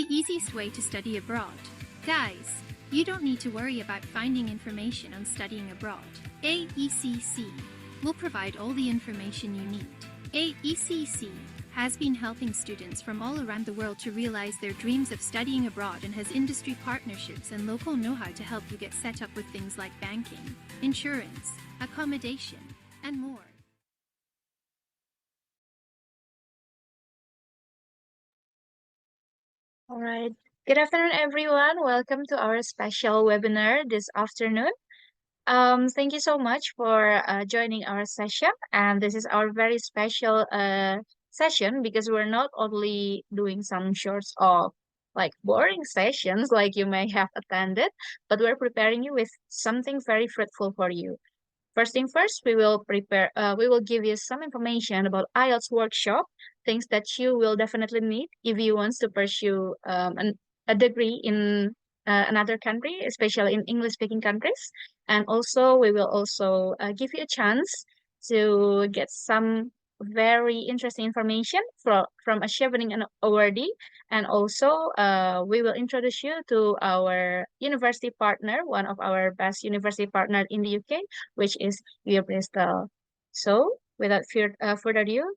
easiest way to study abroad. Guys, you don't need to worry about finding information on studying abroad. AECC will provide all the information you need. AECC has been helping students from all around the world to realize their dreams of studying abroad and has industry partnerships and local know-how to help you get set up with things like banking, insurance, accommodation, and more. All right. Good afternoon, everyone. Welcome to our special webinar this afternoon. Thank you so much for joining our session. And this is our very special session because we're not only doing some sorts of like boring sessions like you may have attended, but we're preparing you with something very fruitful for you. First thing first, we will give you some information about IELTS workshop, things that you will definitely need if you want to pursue a degree in another country, especially in English-speaking countries. And also, we will also give you a chance to get some very interesting information from a Chevening Awardee. And also, we will introduce you to our university partner, one of our best university partners in the UK, which is UWE Bristol. So, without further ado,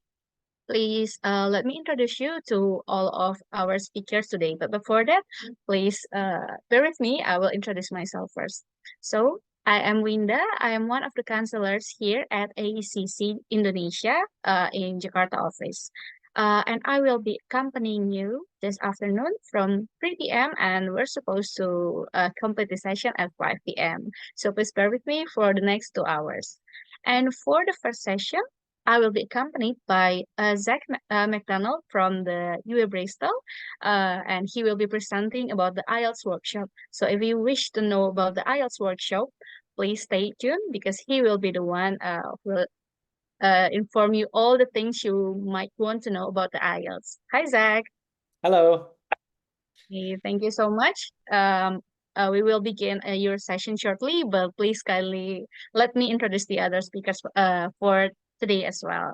please let me introduce you to all of our speakers today. But before that, please bear with me. I will introduce myself first. So, I am Winda. I am one of the counselors here at AECC Indonesia in Jakarta office. And I will be accompanying you this afternoon from 3 p.m. and we're supposed to complete the session at 5 p.m. So please bear with me for the next 2 hours. And for the first session, I will be accompanied by Zach MacDonald from the UWE Bristol, and he will be presenting about the IELTS workshop. So if you wish to know about the IELTS workshop, please stay tuned because he will be the one who will inform you all the things you might want to know about the IELTS. Hi, Zach. Hello. Hey, thank you so much. We will begin your session shortly, but please kindly let me introduce the other speakers for today as well.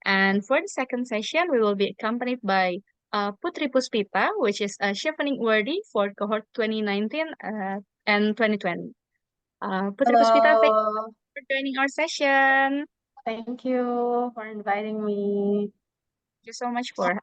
And for the second session, we will be accompanied by Putri Puspita, which is a Chevening Awardee for cohort 2019 and 2020. Putri Puspita, thank you for joining our session. Thank you for inviting me. Thank you so much for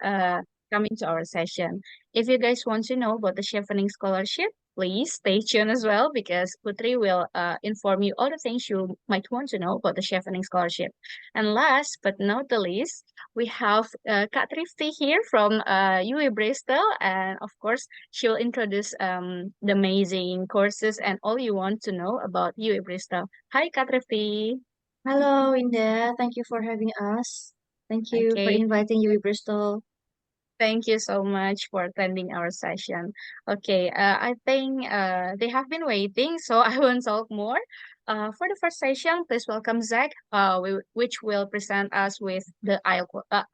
coming to our session. If you guys want to know about the Chevening Scholarship, please stay tuned as well because Putri will inform you all the things you might want to know about the Chevening Scholarship. And last but not the least, we have Kak Trifty here from UWE Bristol. And of course, she'll introduce the amazing courses and all you want to know about UWE Bristol. Hi, Kak Trifty. Hello, Inda. Thank you for having us. Thank you for Okay. inviting UWE Bristol. Thank you so much for attending our session. Okay, I think they have been waiting, so I won't talk more. For the first session, please welcome Zach, which will present us with the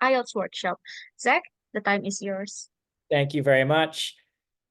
IELTS workshop. Zach, the time is yours. Thank you very much.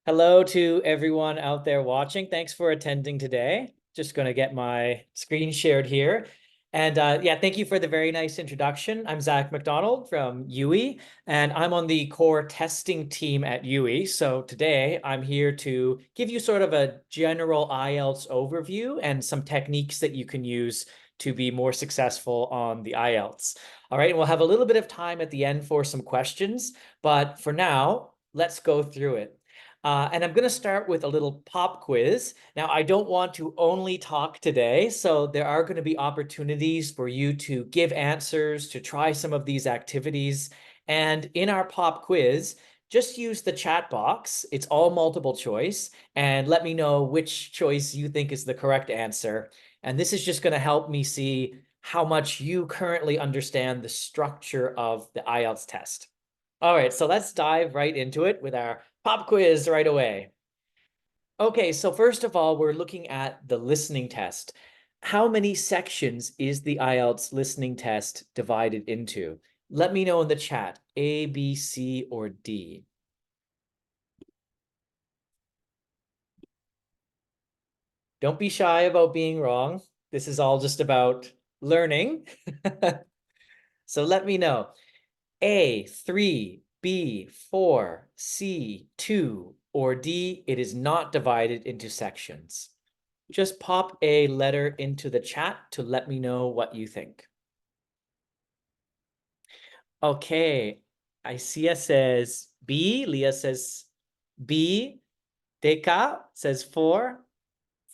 Hello to everyone out there watching. Thanks for attending today. Just going to get my screen shared here. And yeah, thank you for the very nice introduction. I'm Zach MacDonald from UWE, and I'm on the core testing team at UWE. So today I'm here to give you sort of a general IELTS overview and some techniques that you can use to be more successful on the IELTS. All right, and we'll have a little bit of time at the end for some questions, but for now, let's go through it. And I'm going to start with a little pop quiz. Now, I don't want to only talk today, so there are going to be opportunities for you to give answers, to try some of these activities. And in our pop quiz, just use the chat box. It's all multiple choice, and let me know which choice you think is the correct answer. And this is just going to help me see how much you currently understand the structure of the IELTS test. All right, so let's dive right into it with our pop quiz right away. Okay, so first of all, we're looking at the listening test. How many sections is the IELTS listening test divided into? Let me know in the chat, A, B, C, or D. Don't be shy about being wrong. This is all just about learning. So let me know. A, 3, B, 4, C, 2, or D, it is not divided into sections? Just pop a letter into the chat to let me know what you think. Okay, Isia says B, Leah says B, Deka says 4,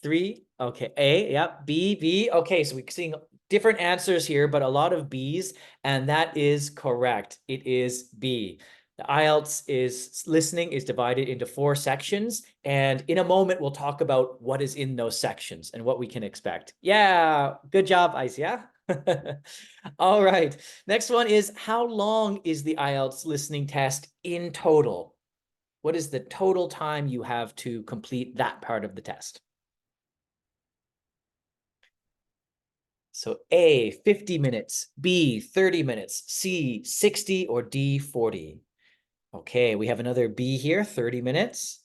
3, okay, A, yep, B, B. Okay, so we're seeing different answers here, but a lot of B's, and that is correct. It is B. The IELTS listening is divided into 4 sections, and in a moment, we'll talk about what is in those sections and what we can expect. Yeah, good job, Isia. All right, next one is, how long is the IELTS listening test in total? What is the total time you have to complete that part of the test? So A, 50 minutes, B, 30 minutes, C, 60, or D, 40. Okay, we have another B here, 30 minutes.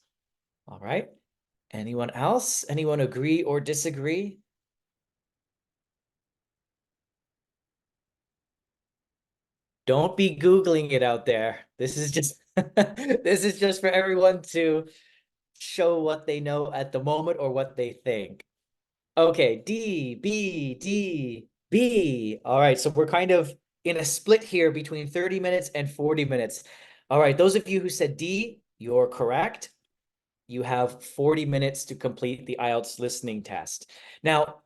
All right. Anyone else? Anyone agree or disagree? Don't be Googling it out there. This is just this is just for everyone to show what they know at the moment or what they think. Okay, D, B, D, B. All right, so we're kind of in a split here between 30 minutes and 40 minutes. All right, those of you who said D, you're correct. You have 40 minutes to complete the IELTS listening test. Now,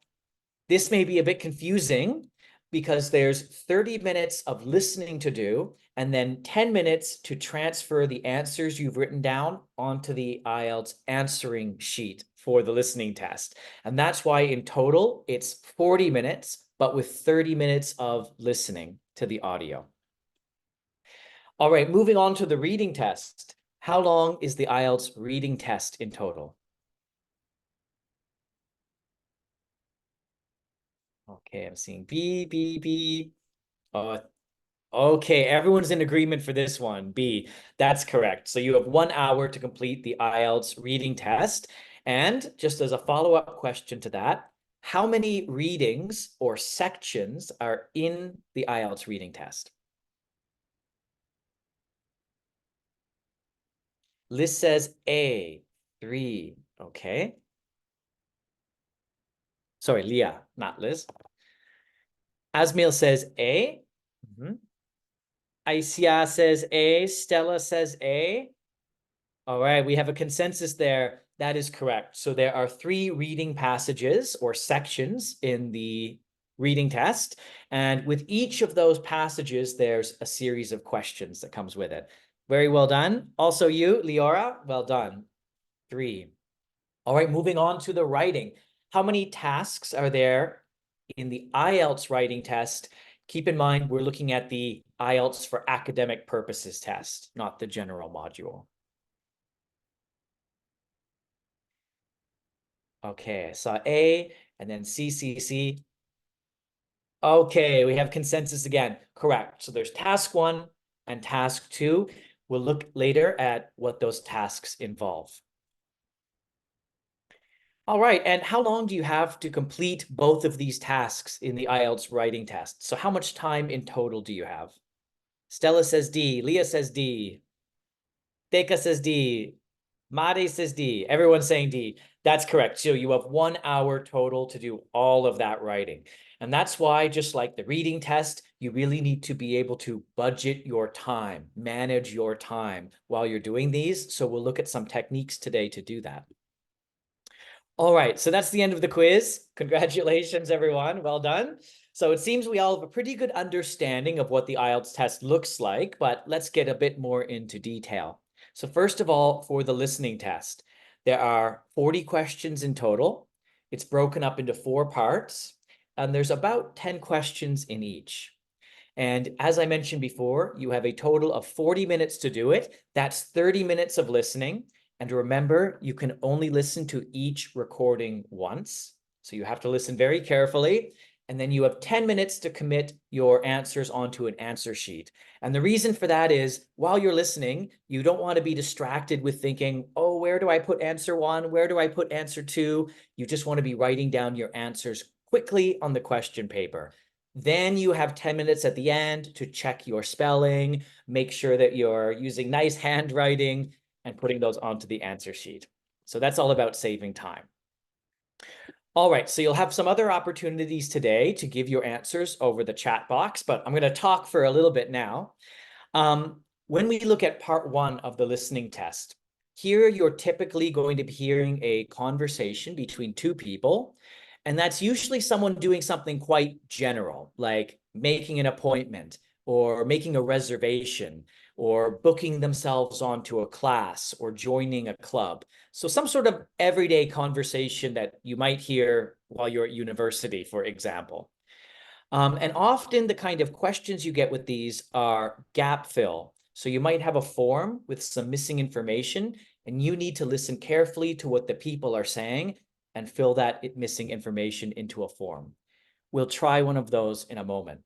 this may be a bit confusing because there's 30 minutes of listening to do and then 10 minutes to transfer the answers you've written down onto the IELTS answering sheet for the listening test. And that's why in total it's 40 minutes, but with 30 minutes of listening to the audio. All right, moving on to the reading test. How long is the IELTS reading test in total? Okay, I'm seeing B, B, B. Okay, everyone's in agreement for this one. B, that's correct. So you have 1 hour to complete the IELTS reading test. And just as a follow-up question to that, how many readings or sections are in the IELTS reading test? Liz says A, 3. Okay. Sorry, Leah, not Liz. Asmail says A. Aisia says A. Stella says A. All right, we have a consensus there. That is correct. So there are 3 reading passages or sections in the reading test. And with each of those passages, there's a series of questions that comes with it. Very well done. Also you, Leora, well done. 3. All right, moving on to the writing. How many tasks are there in the IELTS writing test? Keep in mind, we're looking at the IELTS for academic purposes test, not the general module. Okay, I saw A and then C, C, C. Okay, we have consensus again. Correct. So there's task 1 and task 2. We'll look later at what those tasks involve. All right, and how long do you have to complete both of these tasks in the IELTS writing test? So how much time in total do you have? Stella says D, Leah says D, Deka says D, Made says D. Everyone's saying D. That's correct. So you have 1 hour total to do all of that writing. And that's why, just like the reading test, you really need to be able to budget your time, manage your time while you're doing these. So we'll look at some techniques today to do that. All right, so that's the end of the quiz. Congratulations, everyone. Well done. So it seems we all have a pretty good understanding of what the IELTS test looks like, but let's get a bit more into detail. So first of all, for the listening test, there are 40 questions in total. It's broken up into 4 parts, and there's about 10 questions in each. And as I mentioned before, you have a total of 40 minutes to do it. That's 30 minutes of listening. And remember, you can only listen to each recording once. So you have to listen very carefully. And then you have 10 minutes to commit your answers onto an answer sheet. And the reason for that is while you're listening, you don't want to be distracted with thinking, oh, where do I put answer 1? Where do I put answer 2? You just want to be writing down your answers quickly on the question paper. Then you have 10 minutes at the end to check your spelling, make sure that you're using nice handwriting and putting those onto the answer sheet. So that's all about saving time. All right, so you'll have some other opportunities today to give your answers over the chat box, but I'm going to talk for a little bit now. When we look at part 1 of the listening test, here you're typically going to be hearing a conversation between two people, and that's usually someone doing something quite general, like making an appointment or making a reservation or booking themselves onto a class or joining a club. So some sort of everyday conversation that you might hear while you're at university, for example. And often the kind of questions you get with these are gap fill. So you might have a form with some missing information, and you need to listen carefully to what the people are saying and fill that missing information into a form. We'll try one of those in a moment.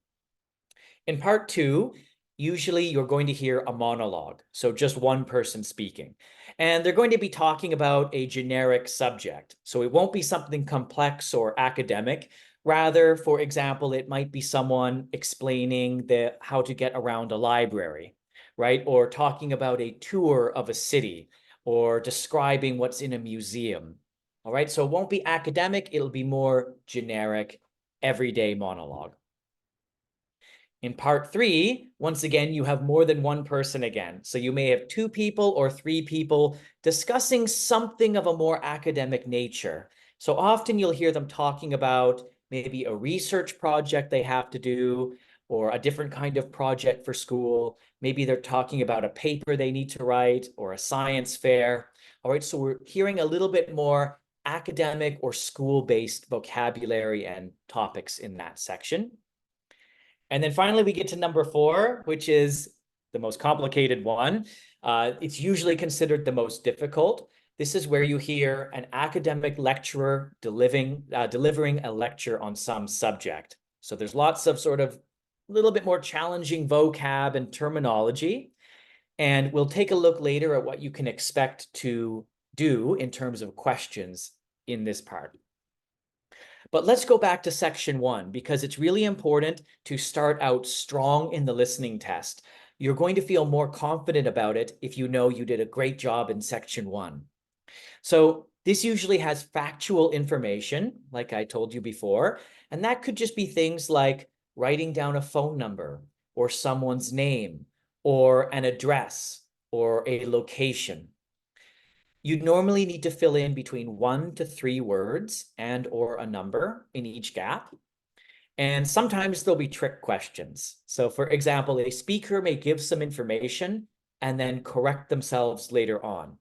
In part 2, usually you're going to hear a monologue, so just one person speaking. And they're going to be talking about a generic subject. So it won't be something complex or academic. Rather, for example, it might be someone explaining how to get around a library, right? Or talking about a tour of a city or describing what's in a museum. All right, so it won't be academic, it'll be more generic, everyday monologue. In part 3, once again, you have more than one person again. So you may have 2 people or 3 people discussing something of a more academic nature. So often you'll hear them talking about maybe a research project they have to do or a different kind of project for school. Maybe they're talking about a paper they need to write or a science fair. All right, so we're hearing a little bit more academic or school-based vocabulary and topics in that section. And then finally, we get to number 4, which is the most complicated one. It's usually considered the most difficult. This is where you hear an academic lecturer delivering a lecture on some subject. So there's lots of sort of a little bit more challenging vocab and terminology. And we'll take a look later at what you can expect to do in terms of questions in this part. But let's go back to section 1, because it's really important to start out strong in the listening test. You're going to feel more confident about it if you know you did a great job in section 1. So this usually has factual information, like I told you before, and that could just be things like writing down a phone number or someone's name or an address or a location. You'd normally need to fill in between 1 to 3 words and or a number in each gap. And sometimes there'll be trick questions. So for example, a speaker may give some information and then correct themselves later on.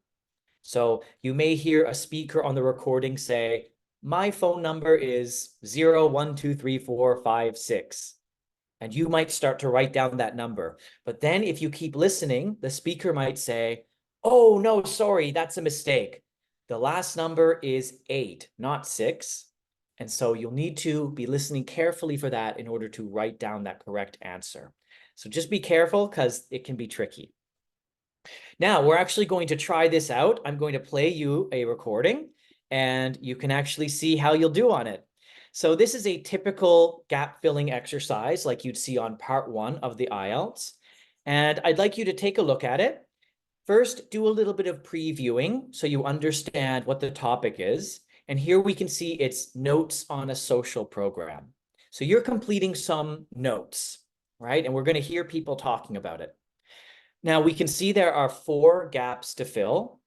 So you may hear a speaker on the recording say, "My phone number is 0123456." And you might start to write down that number. But then if you keep listening, the speaker might say, "Oh, no, sorry, that's a mistake. The last number is 8, not 6. And so you'll need to be listening carefully for that in order to write down that correct answer. So just be careful because it can be tricky. Now, we're actually going to try this out. I'm going to play you a recording, and you can actually see how you'll do on it. So this is a typical gap-filling exercise like you'd see on part 1 of the IELTS. And I'd like you to take a look at it. First, do a little bit of previewing so you understand what the topic is. And here we can see it's notes on a social program. So you're completing some notes, right? And we're going to hear people talking about it. Now we can see there are 4 gaps to fill.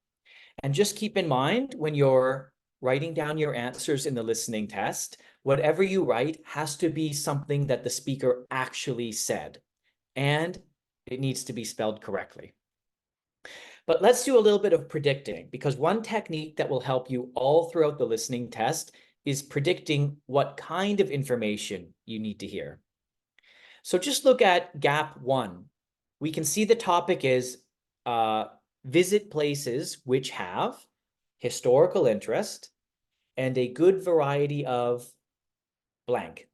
And just keep in mind when you're writing down your answers in the listening test, whatever you write has to be something that the speaker actually said. And it needs to be spelled correctly. But let's do a little bit of predicting, because one technique that will help you all throughout the listening test is predicting what kind of information you need to hear. So just look at gap 1. We can see the topic is visit places which have historical interest and a good variety of blank.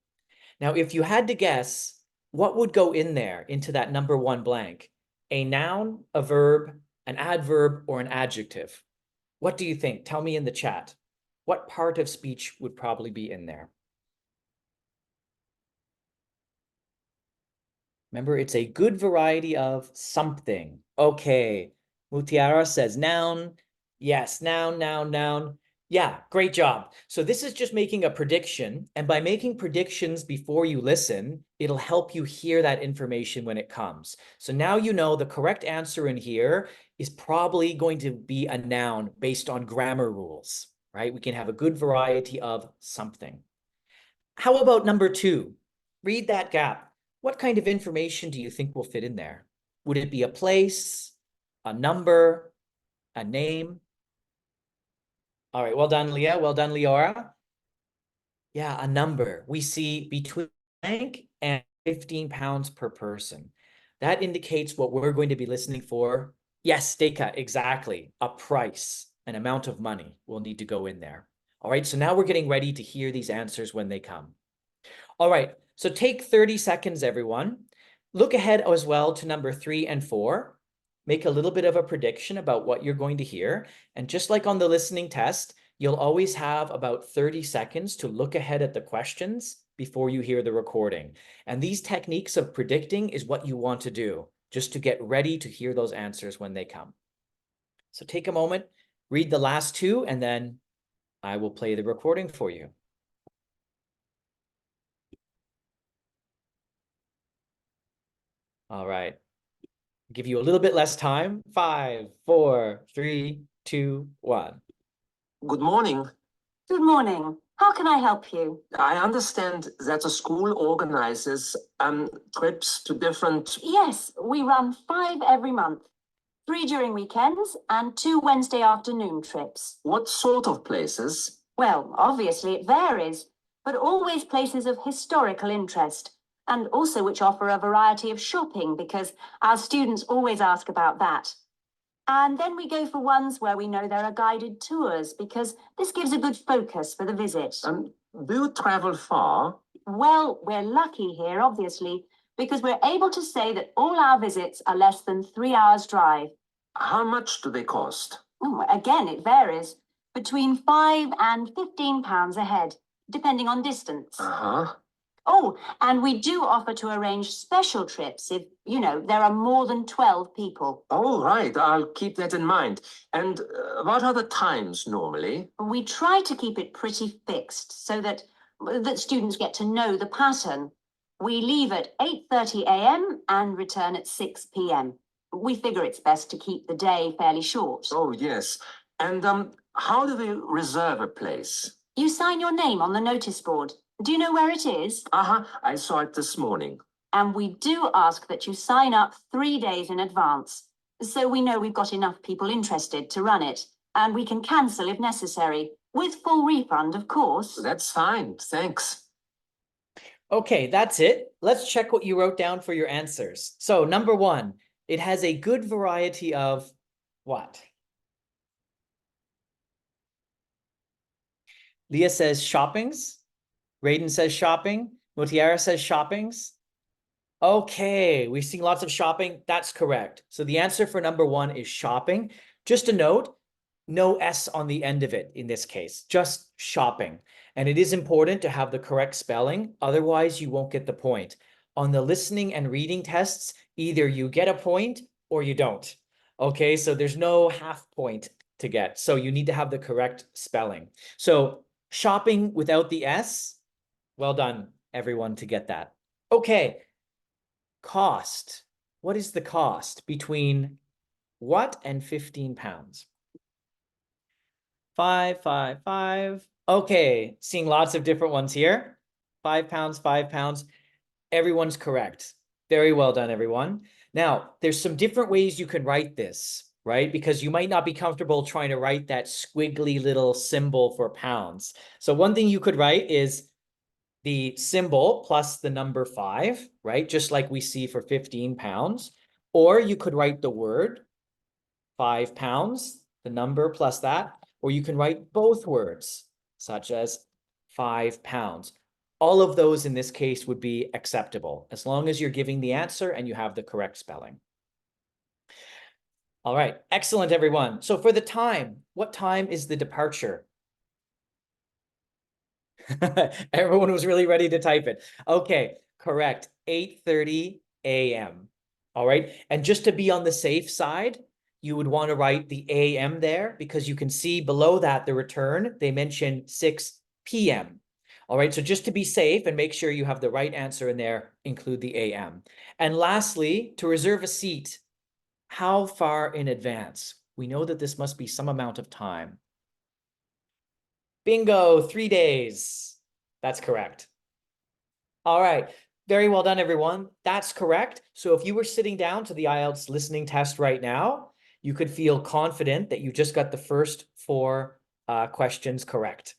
Now, if you had to guess, what would go in there into that number 1 blank? A noun, a verb, an adverb, or an adjective? What do you think? Tell me in the chat. What part of speech would probably be in there? Remember, it's a good variety of something. Okay. Mutiara says noun. Yes, noun, noun, noun. Yeah, great job. So this is just making a prediction. And by making predictions before you listen, it'll help you hear that information when it comes. So now you know the correct answer in here is probably going to be a noun based on grammar rules, right? We can have a good variety of something. How about number 2? Read that gap. What kind of information do you think will fit in there? Would it be a place, a number, a name? All right, well done, Leah. Well done, Leora. Yeah, a number. We see between blank and 15 pounds per person. That indicates what we're going to be listening for. Yes, Deka, exactly. A price, an amount of money will need to go in there. All right, so now we're getting ready to hear these answers when they come. All right, so take 30 seconds, everyone. Look ahead as well to number 3 and 4. Make a little bit of a prediction about what you're going to hear. And just like on the listening test, you'll always have about 30 seconds to look ahead at the questions before you hear the recording. And these techniques of predicting is what you want to do, just to get ready to hear those answers when they come. So take a moment, read the last 2, and then I will play the recording for you. All right. Give you a little bit less time. 5, 4, 3, 2, 1. Good morning. Good morning. How can I help you? I understand that the school organizes trips to different... Yes, we run 5 every month. 3 during weekends and 2 Wednesday afternoon trips. What sort of places? Well, obviously it varies, but always places of historical interest, and also which offer a variety of shopping because our students always ask about that. And then we go for ones where we know there are guided tours because this gives a good focus for the visit. Do you travel far? Well, we're lucky here, obviously, because we're able to say that all our visits are less than 3 hours drive. How much do they cost? Oh, again, it varies. Between 5 and 15 pounds a head, depending on distance. Uh-huh. Oh, and we do offer to arrange special trips if, there are more than 12 people. Oh, right. I'll keep that in mind. And what are the times normally? We try to keep it pretty fixed so that students get to know the pattern. We leave at 8:30 a.m. and return at 6 p.m. We figure it's best to keep the day fairly short. Oh, yes. And how do we reserve a place? You sign your name on the notice board. Do you know where it is? Uh-huh. I saw it this morning. And we do ask that you sign up 3 days in advance, so we know we've got enough people interested to run it, and we can cancel if necessary, with full refund, of course. That's fine. Thanks. Okay, that's it. Let's check what you wrote down for your answers. So number 1, it has a good variety of what? Leah says shoppings. Raiden says shopping. Mutiara says shoppings. Okay, we've seen lots of shopping. That's correct. So the answer for number 1 is shopping. Just a note, no S on the end of it in this case, just shopping. And it is important to have the correct spelling. Otherwise, you won't get the point. On the listening and reading tests, either you get a point or you don't. Okay, so there's no half point to get. So you need to have the correct spelling. So shopping without the S. Well done, everyone, to get that. Okay, cost. What is the cost between what and 15 pounds? 5, 5, 5. Okay, seeing lots of different ones here. 5 pounds, 5 pounds. Everyone's correct. Very well done, everyone. Now, there's some different ways you can write this, right? Because you might not be comfortable trying to write that squiggly little symbol for pounds. So one thing you could write is the symbol plus the number 5, right? Just like we see for 15 pounds. Or you could write the word 5 pounds, the number plus that. Or you can write both words, such as 5 pounds. All of those in this case would be acceptable, as long as you're giving the answer and you have the correct spelling. All right, excellent, everyone. So for the time, what time is the departure? Everyone was really ready to type it. Okay, correct. 8:30 a.m. All right. And just to be on the safe side, you would want to write the a.m. there because you can see below that the return, they mention 6 p.m. All right. So just to be safe and make sure you have the right answer in there, include the a.m. And lastly, to reserve a seat, how far in advance? We know that this must be some amount of time. Bingo, 3 days. That's correct. All right. Very well done, everyone. That's correct. So if you were sitting down to the IELTS listening test right now, you could feel confident that you just got the first 4 questions correct.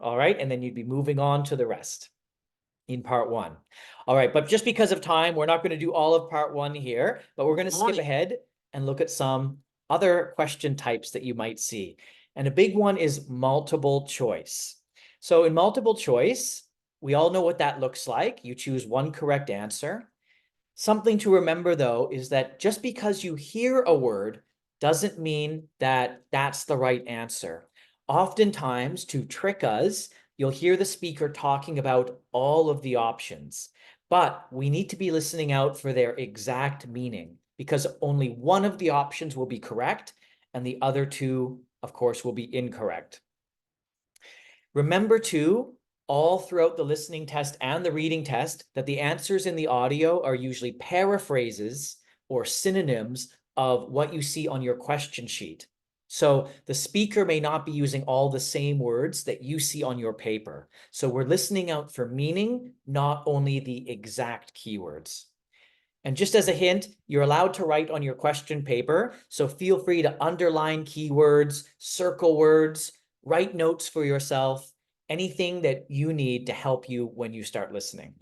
All right. And then you'd be moving on to the rest in part 1. All right. But just because of time, we're not going to do all of part 1 here, but we're going to skip ahead and look at some other question types that you might see. And a big one is multiple choice. So in multiple choice, we all know what that looks like. You choose one correct answer. Something to remember, though, is that just because you hear a word doesn't mean that that's the right answer. Oftentimes, to trick us, you'll hear the speaker talking about all of the options, but we need to be listening out for their exact meaning because only one of the options will be correct and the other 2, of course, will be incorrect. Remember, too, all throughout the listening test and the reading test, that the answers in the audio are usually paraphrases or synonyms of what you see on your question sheet. So the speaker may not be using all the same words that you see on your paper. So we're listening out for meaning, not only the exact keywords. And just as a hint, you're allowed to write on your question paper. So feel free to underline keywords, circle words, write notes for yourself, anything that you need to help you when you start listening.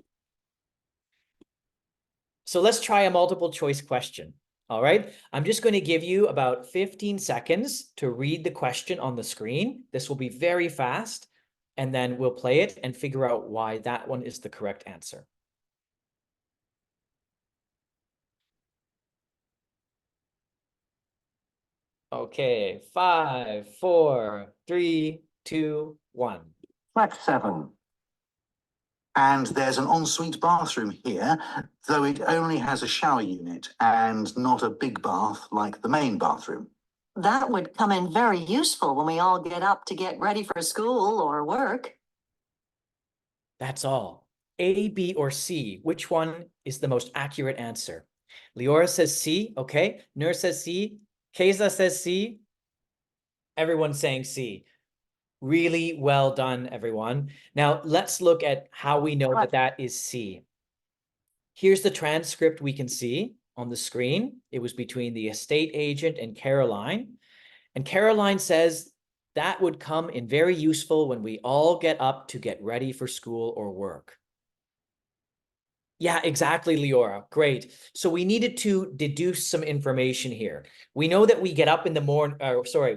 So let's try a multiple choice question. All right. I'm just going to give you about 15 seconds to read the question on the screen. This will be very fast, and then we'll play it and figure out why that one is the correct answer. Okay, 5, 4, 3, 2, 1. Fact 7. And there's an ensuite bathroom here, though it only has a shower unit and not a big bath like the main bathroom. That would come in very useful when we all get up to get ready for school or work. That's all. A, B, or C, which one is the most accurate answer? Leora says C, okay. Nur says C. Keza says C. Everyone's saying C. Really well done, everyone. Now, let's look at how we know that that is C. Here's the transcript we can see on the screen. It was between the estate agent and Caroline. And Caroline says that would come in very useful when we all get up to get ready for school or work. Yeah, exactly, Leora. Great. So we needed to deduce some information here. We know that we get up in the morning,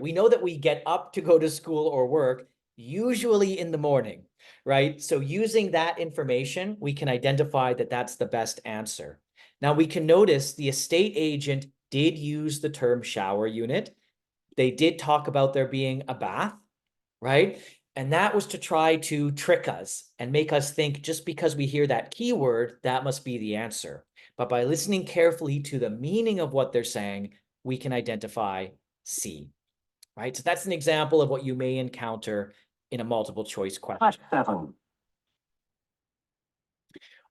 we know that we get up to go to school or work, usually in the morning, right? So using that information, we can identify that that's the best answer. Now we can notice the estate agent did use the term shower unit. They did talk about there being a bath, right? And that was to try to trick us and make us think just because we hear that keyword, that must be the answer. But by listening carefully to the meaning of what they're saying, we can identify C, right? So that's an example of what you may encounter in a multiple choice question. Fact 7.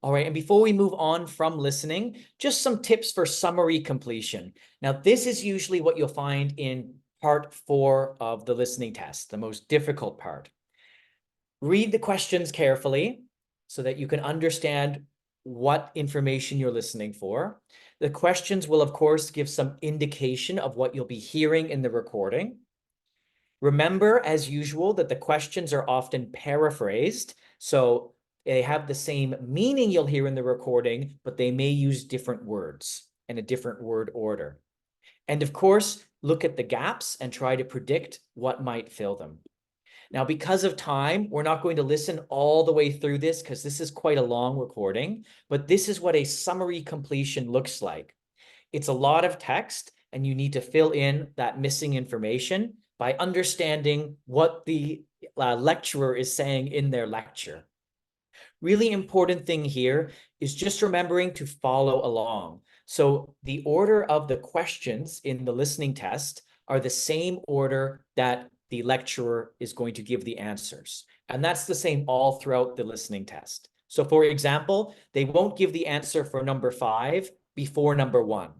All right, and before we move on from listening, just some tips for summary completion. Now, this is usually what you'll find in part 4 of the listening test, the most difficult part. Read the questions carefully so that you can understand what information you're listening for. The questions will, of course, give some indication of what you'll be hearing in the recording. Remember, as usual, that the questions are often paraphrased, so they have the same meaning you'll hear in the recording, but they may use different words and a different word order. And of course, look at the gaps and try to predict what might fill them. Now, because of time, we're not going to listen all the way through this because this is quite a long recording, but this is what a summary completion looks like. It's a lot of text, and you need to fill in that missing information by understanding what the lecturer is saying in their lecture. Really important thing here is just remembering to follow along. So the order of the questions in the listening test are the same order that the lecturer is going to give the answers. And that's the same all throughout the listening test. So for example, they won't give the answer for number 5 before number 1.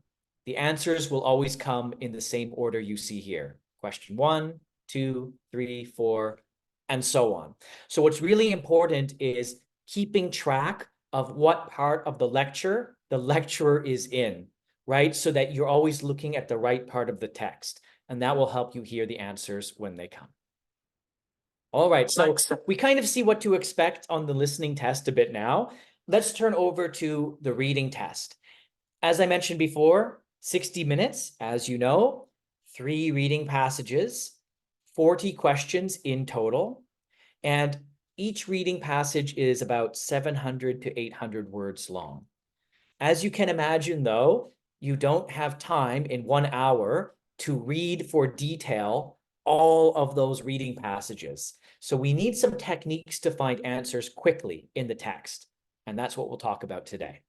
The answers will always come in the same order you see here. Question 1, 2, 3, 4, and so on. So what's really important is keeping track of what part of the lecture the lecturer is in, right? So that you're always looking at the right part of the text, and that will help you hear the answers when they come. All right, so we kind of see what to expect on the listening test a bit now. Let's turn over to the reading test. As I mentioned before, 60 minutes, as you know, 3 reading passages, 40 questions in total, and each reading passage is about 700 to 800 words long. As you can imagine, though, you don't have time in 1 hour to read for detail all of those reading passages. So we need some techniques to find answers quickly in the text, and that's what we'll talk about today.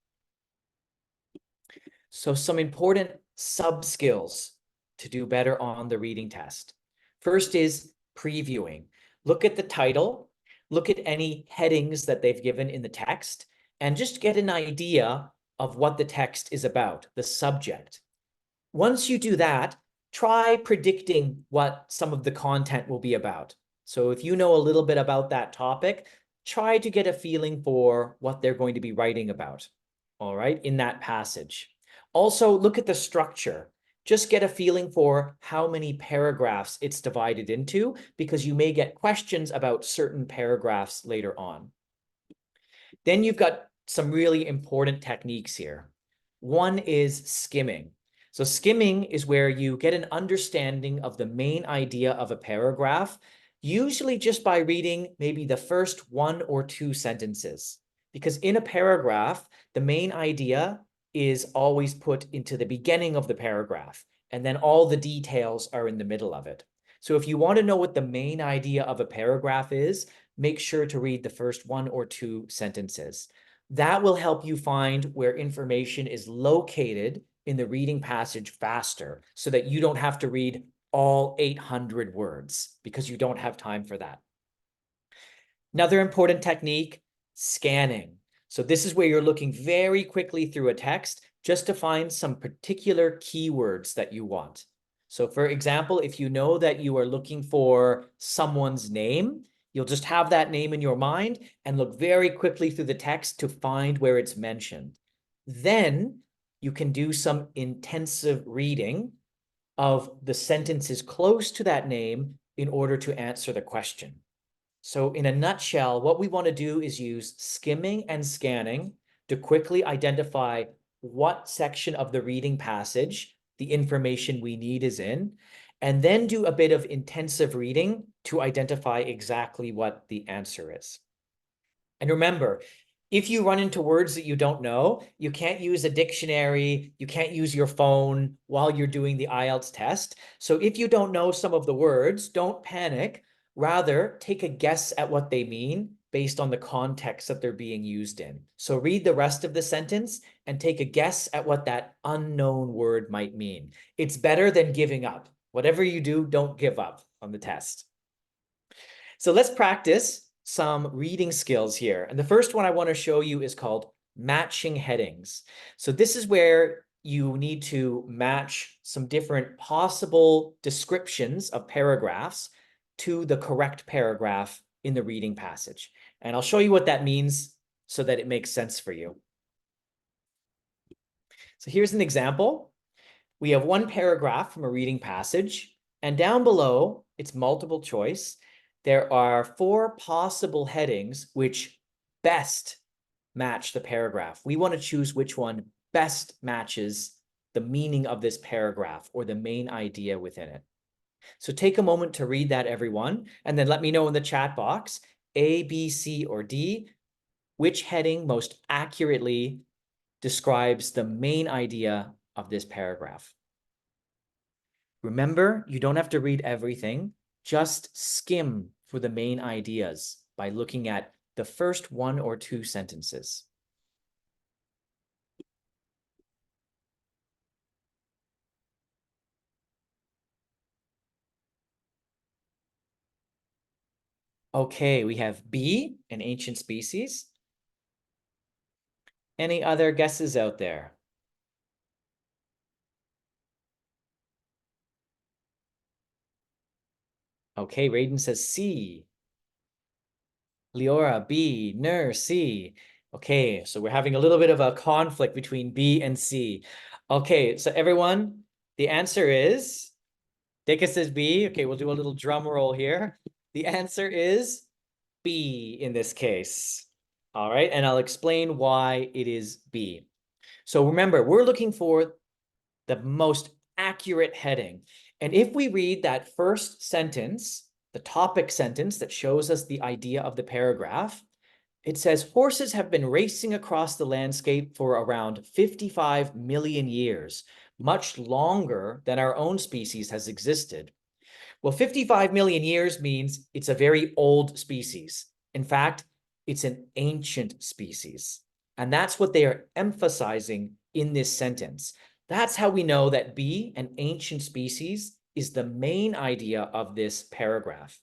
So some important sub-skills to do better on the reading test. First is previewing. Look at the title, look at any headings that they've given in the text, and just get an idea of what the text is about, the subject. Once you do that, try predicting what some of the content will be about. So if you know a little bit about that topic, try to get a feeling for what they're going to be writing about, all right, in that passage. Also, look at the structure. Just get a feeling for how many paragraphs it's divided into, because you may get questions about certain paragraphs later on. Then you've got some really important techniques here. One is skimming. So skimming is where you get an understanding of the main idea of a paragraph, usually just by reading maybe the first 1 or 2 sentences. Because in a paragraph, the main idea is always put into the beginning of the paragraph, and then all the details are in the middle of it. So if you want to know what the main idea of a paragraph is, make sure to read the first 1 or 2 sentences. That will help you find where information is located in the reading passage faster, so that you don't have to read all 800 words, because you don't have time for that. Another important technique, scanning. So this is where you're looking very quickly through a text just to find some particular keywords that you want. So for example, if you know that you are looking for someone's name, you'll just have that name in your mind and look very quickly through the text to find where it's mentioned. Then you can do some intensive reading of the sentences close to that name in order to answer the question. So in a nutshell, what we want to do is use skimming and scanning to quickly identify what section of the reading passage the information we need is in, and then do a bit of intensive reading to identify exactly what the answer is. And remember, if you run into words that you don't know, you can't use a dictionary, you can't use your phone while you're doing the IELTS test. So if you don't know some of the words, don't panic. Rather, take a guess at what they mean based on the context that they're being used in. So read the rest of the sentence and take a guess at what that unknown word might mean. It's better than giving up. Whatever you do, don't give up on the test. So let's practice some reading skills here. And the first one I want to show you is called matching headings. So this is where you need to match some different possible descriptions of paragraphs to the correct paragraph in the reading passage. And I'll show you what that means so that it makes sense for you. So here's an example. We have one paragraph from a reading passage, and down below, it's multiple choice. There are 4 possible headings which best match the paragraph. We want to choose which one best matches the meaning of this paragraph or the main idea within it. So take a moment to read that, everyone, and then let me know in the chat box, A, B, C, or D, which heading most accurately describes the main idea of this paragraph. Remember, you don't have to read everything. Just skim for the main ideas by looking at the first one or two sentences. Okay, we have B, an ancient species. Any other guesses out there? Okay, Raiden says C. Leora, B. Nur, C. Okay, so we're having a little bit of a conflict between B and C. Okay, so everyone, the answer is, Deka says B. Okay, we'll do a little drum roll here. The answer is B in this case. All right, and I'll explain why it is B. So remember, we're looking for the most accurate heading. And if we read that first sentence, the topic sentence that shows us the idea of the paragraph, it says horses have been racing across the landscape for around 55 million years, much longer than our own species has existed. Well, 55 million years means it's a very old species. In fact, it's an ancient species. And that's what they are emphasizing in this sentence. That's how we know that B, an ancient species, is the main idea of this paragraph.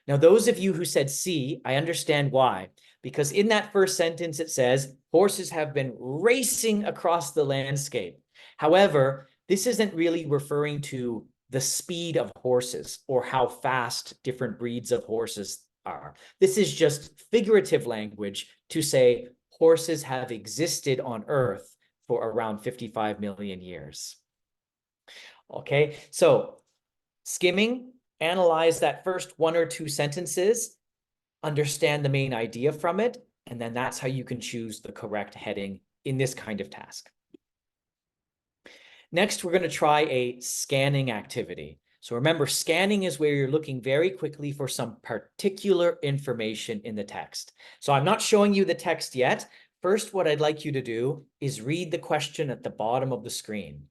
Now, those of you who said C, I understand why. Because in that first sentence, it says, horses have been racing across the landscape. However, this isn't really referring to the speed of horses or how fast different breeds of horses are. This is just figurative language to say horses have existed on Earth for around 55 million years. Okay, so skimming, analyze that first one or two sentences, understand the main idea from it, and then that's how you can choose the correct heading in this kind of task. Next, we're going to try a scanning activity. So remember, scanning is where you're looking very quickly for some particular information in the text. So I'm not showing you the text yet. First, what I'd like you to do is read the question at the bottom of the screen.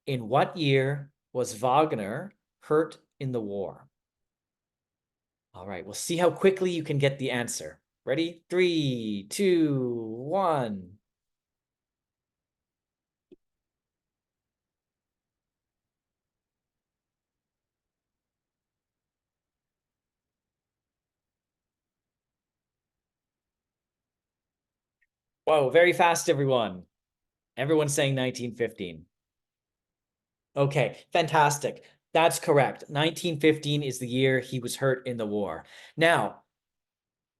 In what year was Wagner hurt in the war? All right, we'll see how quickly you can get the answer. Ready? 3, 2, 1. Whoa, very fast, everyone. Everyone's saying 1915. Okay, fantastic. That's correct. 1915 is the year he was hurt in the war. Now,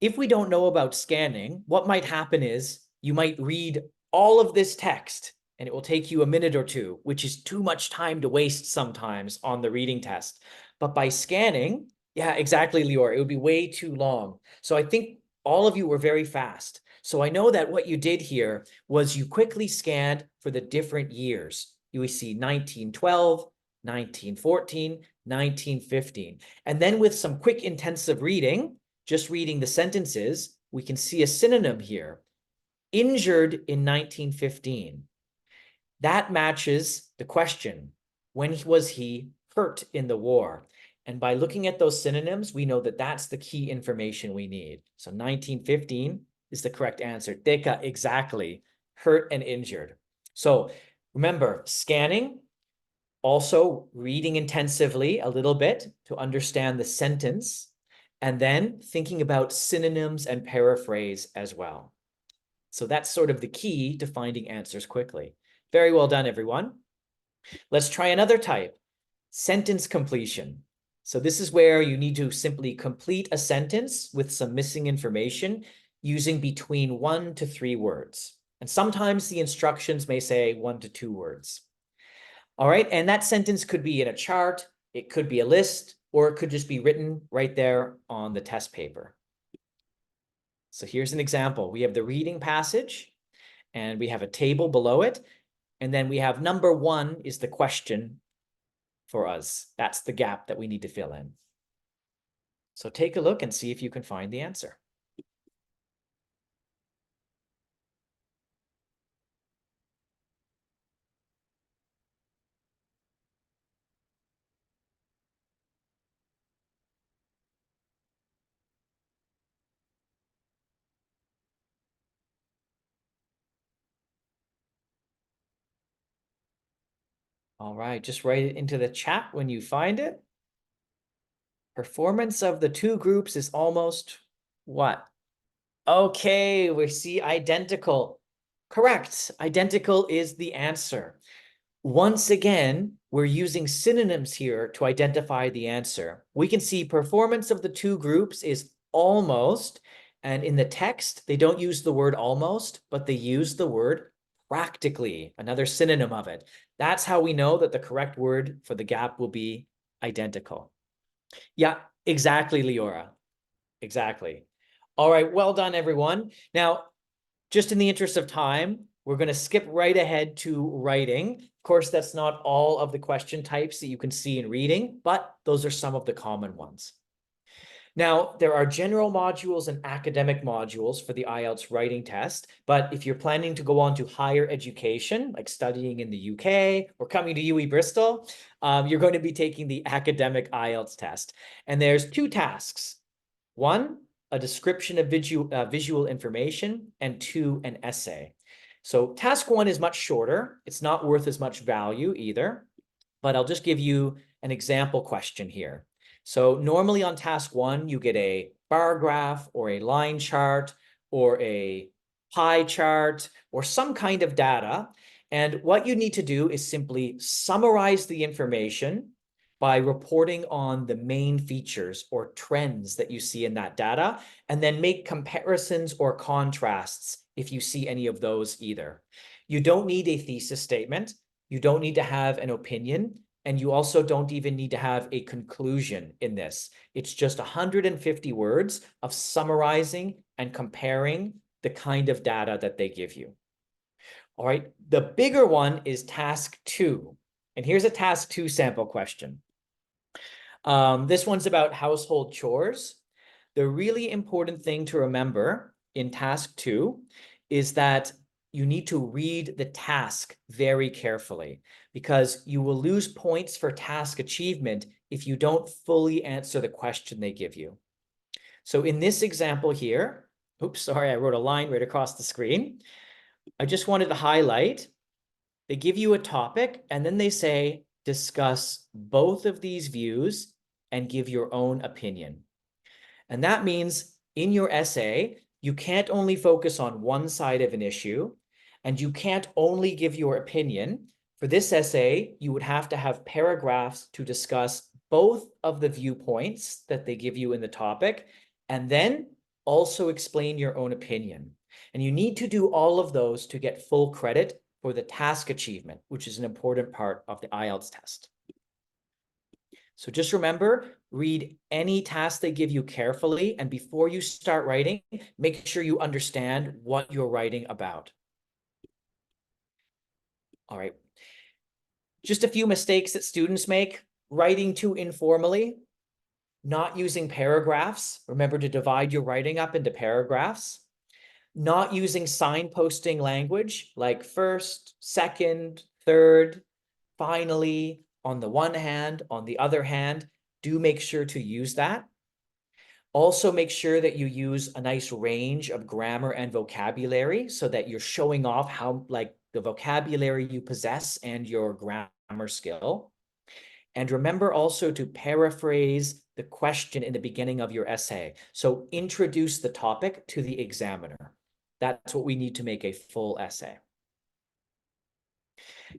if we don't know about scanning, what might happen is you might read all of this text and it will take you a minute or two, which is too much time to waste sometimes on the reading test. But by scanning, yeah, exactly, Lior, it would be way too long. So I think all of you were very fast. So I know that what you did here was you quickly scanned for the different years. You see 1912, 1914, 1915. And then with some quick intensive reading, just reading the sentences, we can see a synonym here. Injured in 1915. That matches the question. When was he hurt in the war? And by looking at those synonyms, we know that that's the key information we need. So 1915 is the correct answer. Deka, exactly. Hurt and injured. So remember, scanning, also reading intensively a little bit to understand the sentence, and then thinking about synonyms and paraphrase as well. So that's sort of the key to finding answers quickly. Very well done, everyone. Let's try another type, sentence completion. So this is where you need to simply complete a sentence with some missing information using between 1 to 3 words. And sometimes the instructions may say 1 to 2 words. All right, and that sentence could be in a chart, it could be a list, or it could just be written right there on the test paper. So here's an example. We have the reading passage, and we have a table below it, and then we have number 1 is the question for us. That's the gap that we need to fill in. So take a look and see if you can find the answer. All right, just write it into the chat when you find it. Performance of the two groups is almost what? Okay, we see identical. Correct. Identical is the answer. Once again, we're using synonyms here to identify the answer. We can see performance of the two groups is almost, and in the text, they don't use the word almost, but they use the word practically, another synonym of it. That's how we know that the correct word for the gap will be identical. Yeah, exactly, Leora. Exactly. All right, well done, everyone. Now, just in the interest of time, we're going to skip right ahead to writing. Of course, that's not all of the question types that you can see in reading, but those are some of the common ones. Now, there are general modules and academic modules for the IELTS writing test, but if you're planning to go on to higher education, like studying in the UK or coming to UWE Bristol, you're going to be taking the academic IELTS test. And there's two tasks. One, a description of visual information, and two, an essay. So task one is much shorter. It's not worth as much value either, but I'll just give you an example question here. So normally on task one, you get a bar graph or a line chart or a pie chart or some kind of data. And what you need to do is simply summarize the information by reporting on the main features or trends that you see in that data, and then make comparisons or contrasts if you see any of those either. You don't need a thesis statement. You don't need to have an opinion, and you also don't even need to have a conclusion in this. It's just 150 words of summarizing and comparing the kind of data that they give you. All right, the bigger one is task two. And here's a task two sample question. This one's about household chores. The really important thing to remember in task two is that you need to read the task very carefully, because you will lose points for task achievement if you don't fully answer the question they give you. So in this example here, oops, sorry, I wrote a line right across the screen. I just wanted to highlight, they give you a topic and then they say, discuss both of these views and give your own opinion. And that means in your essay, you can't only focus on one side of an issue, and you can't only give your opinion. For this essay, you would have to have paragraphs to discuss both of the viewpoints that they give you in the topic, and then also explain your own opinion. And you need to do all of those to get full credit for the task achievement, which is an important part of the IELTS test. So just remember, read any task they give you carefully, and before you start writing, make sure you understand what you're writing about. All right. Just a few mistakes that students make: writing too informally, not using paragraphs. Remember to divide your writing up into paragraphs. Not using signposting language like first, second, third, finally, on the one hand, on the other hand. Do make sure to use that. Also make sure that you use a nice range of grammar and vocabulary so that you're showing off how, like, the vocabulary you possess and your grammar skill. And remember also to paraphrase the question in the beginning of your essay. So introduce the topic to the examiner. That's what we need to make a full essay.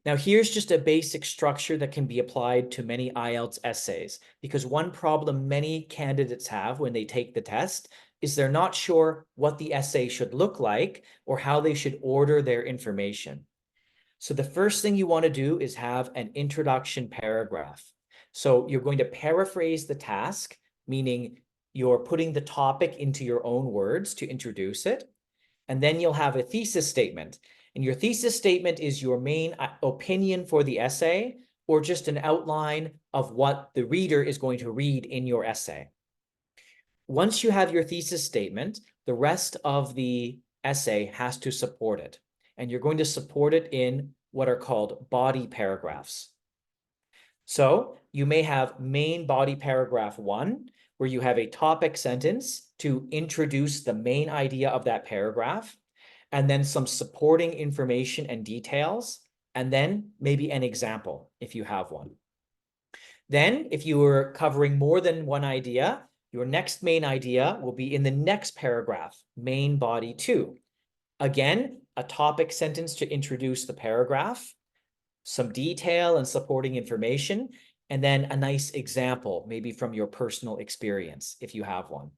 Now, here's just a basic structure that can be applied to many IELTS essays, because one problem many candidates have when they take the test is they're not sure what the essay should look like or how they should order their information. So the first thing you want to do is have an introduction paragraph. So you're going to paraphrase the task, meaning you're putting the topic into your own words to introduce it. And then you'll have a thesis statement. And your thesis statement is your main opinion for the essay, or just an outline of what the reader is going to read in your essay. Once you have your thesis statement, the rest of the essay has to support it. And you're going to support it in what are called body paragraphs. So you may have main body paragraph 1, where you have a topic sentence to introduce the main idea of that paragraph, and then some supporting information and details, and then maybe an example if you have one. Then, if you were covering more than one idea, your next main idea will be in the next paragraph, main body 2. Again, a topic sentence to introduce the paragraph, some detail and supporting information, and then a nice example, maybe from your personal experience, if you have one.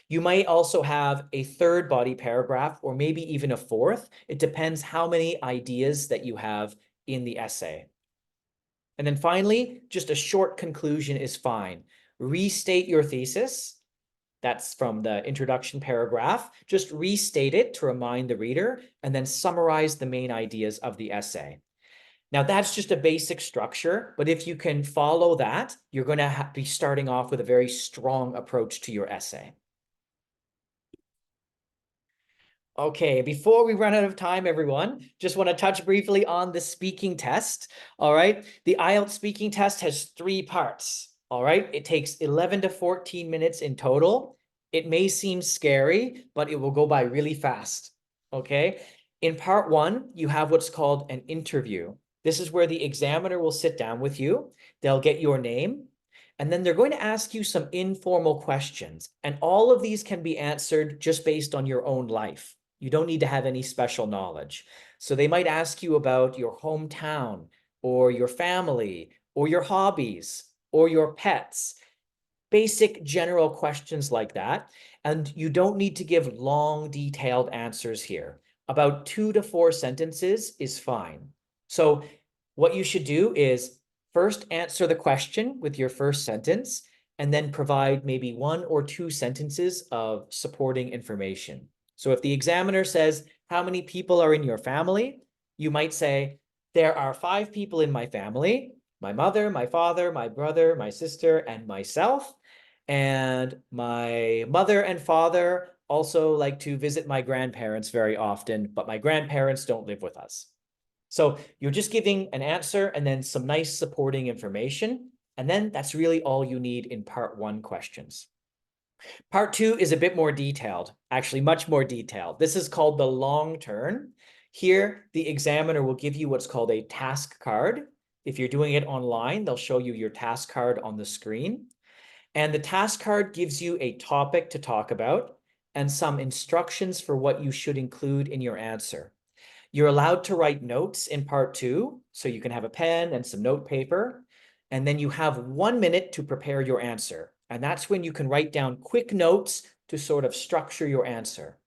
You might also have a third body paragraph, or maybe even a fourth. It depends how many ideas that you have in the essay. And then finally, just a short conclusion is fine. Restate your thesis. That's from the introduction paragraph. Just restate it to remind the reader, and then summarize the main ideas of the essay. Now, that's just a basic structure, but if you can follow that, you're going to be starting off with a very strong approach to your essay. Okay, before we run out of time, everyone, just want to touch briefly on the speaking test. All right, the IELTS speaking test has 3 parts. All right, it takes 11 to 14 minutes in total. It may seem scary, but it will go by really fast. Okay, in part 1, you have what's called an interview. This is where the examiner will sit down with you. They'll get your name, and then they're going to ask you some informal questions. And all of these can be answered just based on your own life. You don't need to have any special knowledge. So they might ask you about your hometown, or your family, or your hobbies, or your pets. Basic general questions like that. And you don't need to give long, detailed answers here. About 2 to 4 sentences is fine. So what you should do is first answer the question with your first sentence, and then provide maybe 1 or 2 sentences of supporting information. So if the examiner says, how many people are in your family? You might say, there are 5 people in my family, my mother, my father, my brother, my sister, and myself. And my mother and father also like to visit my grandparents very often, but my grandparents don't live with us. So you're just giving an answer and then some nice supporting information. And then that's really all you need in part 1 questions. Part 2 is a bit more detailed, actually much more detailed. This is called the long turn. Here, the examiner will give you what's called a task card. If you're doing it online, they'll show you your task card on the screen. And the task card gives you a topic to talk about and some instructions for what you should include in your answer. You're allowed to write notes in part 2, so you can have a pen and some note paper. And then you have 1 minute to prepare your answer. And that's when you can write down quick notes to sort of structure your answer.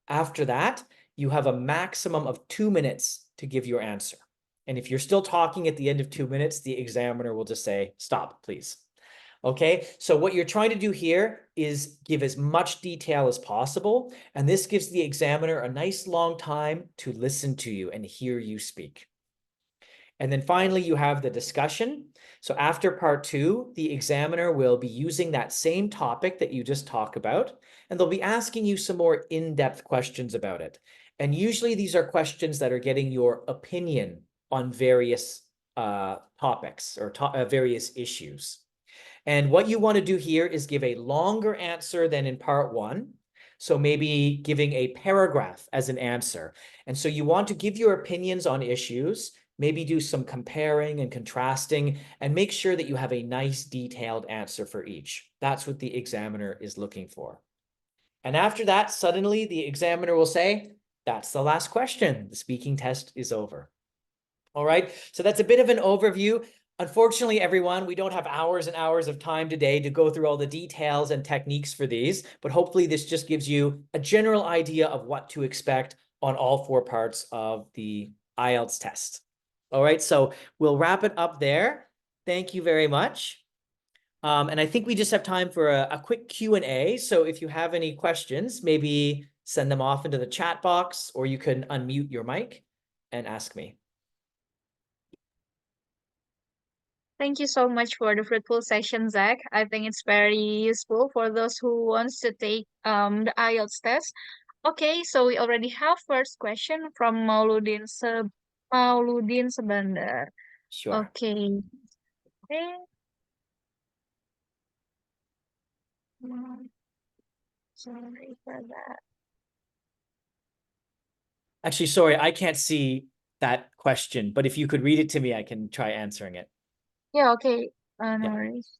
After that, you have a maximum of 2 minutes to give your answer. And if you're still talking at the end of 2 minutes, the examiner will just say, stop, please. Okay, so what you're trying to do here is give as much detail as possible. And this gives the examiner a nice long time to listen to you and hear you speak. And then finally, you have the discussion. So after part 2, the examiner will be using that same topic that you just talked about, and they'll be asking you some more in-depth questions about it. And usually these are questions that are getting your opinion on various topics or various issues. And what you want to do here is give a longer answer than in part 1. So maybe giving a paragraph as an answer. And so you want to give your opinions on issues, maybe do some comparing and contrasting, and make sure that you have a nice detailed answer for each. That's what the examiner is looking for. And after that, suddenly the examiner will say, that's the last question. The speaking test is over. All right, so that's a bit of an overview. Unfortunately, everyone, we don't have hours and hours of time today to go through all the details and techniques for these, but hopefully this just gives you a general idea of what to expect on all 4 parts of the IELTS test. All right, so we'll wrap it up there. Thank you very much. And I think we just have time for a quick Q&A. So if you have any questions, maybe send them off into the chat box, or you can unmute your mic and ask me. Thank you so much for the fruitful session, Zach. I think it's very useful for those who wants to take the IELTS test. Okay, so we already have first question from Mauludin Sebandar. Sure. Okay. Sorry for that. Actually, sorry, I can't see that question, but if you could read it to me, I can try answering it. Yeah, okay. No Yeah. worries.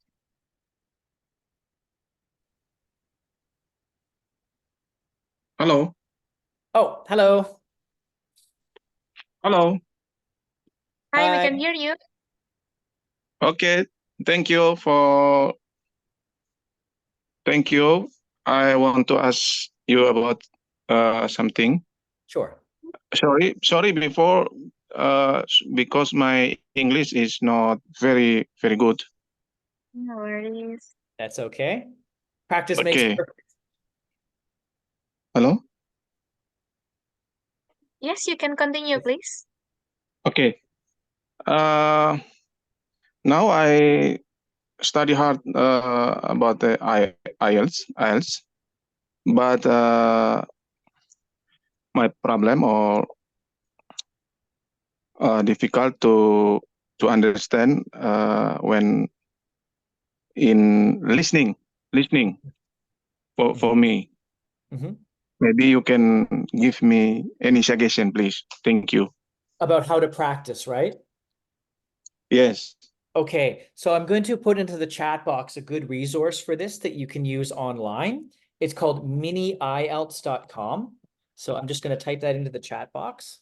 Hello. Oh, hello. Hello. Hi, we can Hi. hear you. Okay. Thank you for. Thank you. I want to ask you about something. Sure. Sorry before because my English is not very good. No worries. That's okay. Practice makes Okay. perfect. Hello. Yes, you can continue, please. Okay. Now I study hard about the IELTS, but my problem or difficult to understand when in listening for me. Mhm. Maybe you can give me any suggestion, please. Thank you. About how to practice, right? Yes. Okay, so I'm going to put into the chat box a good resource for this that you can use online. It's called miniielts.com. So I'm just going to type that into the chat box.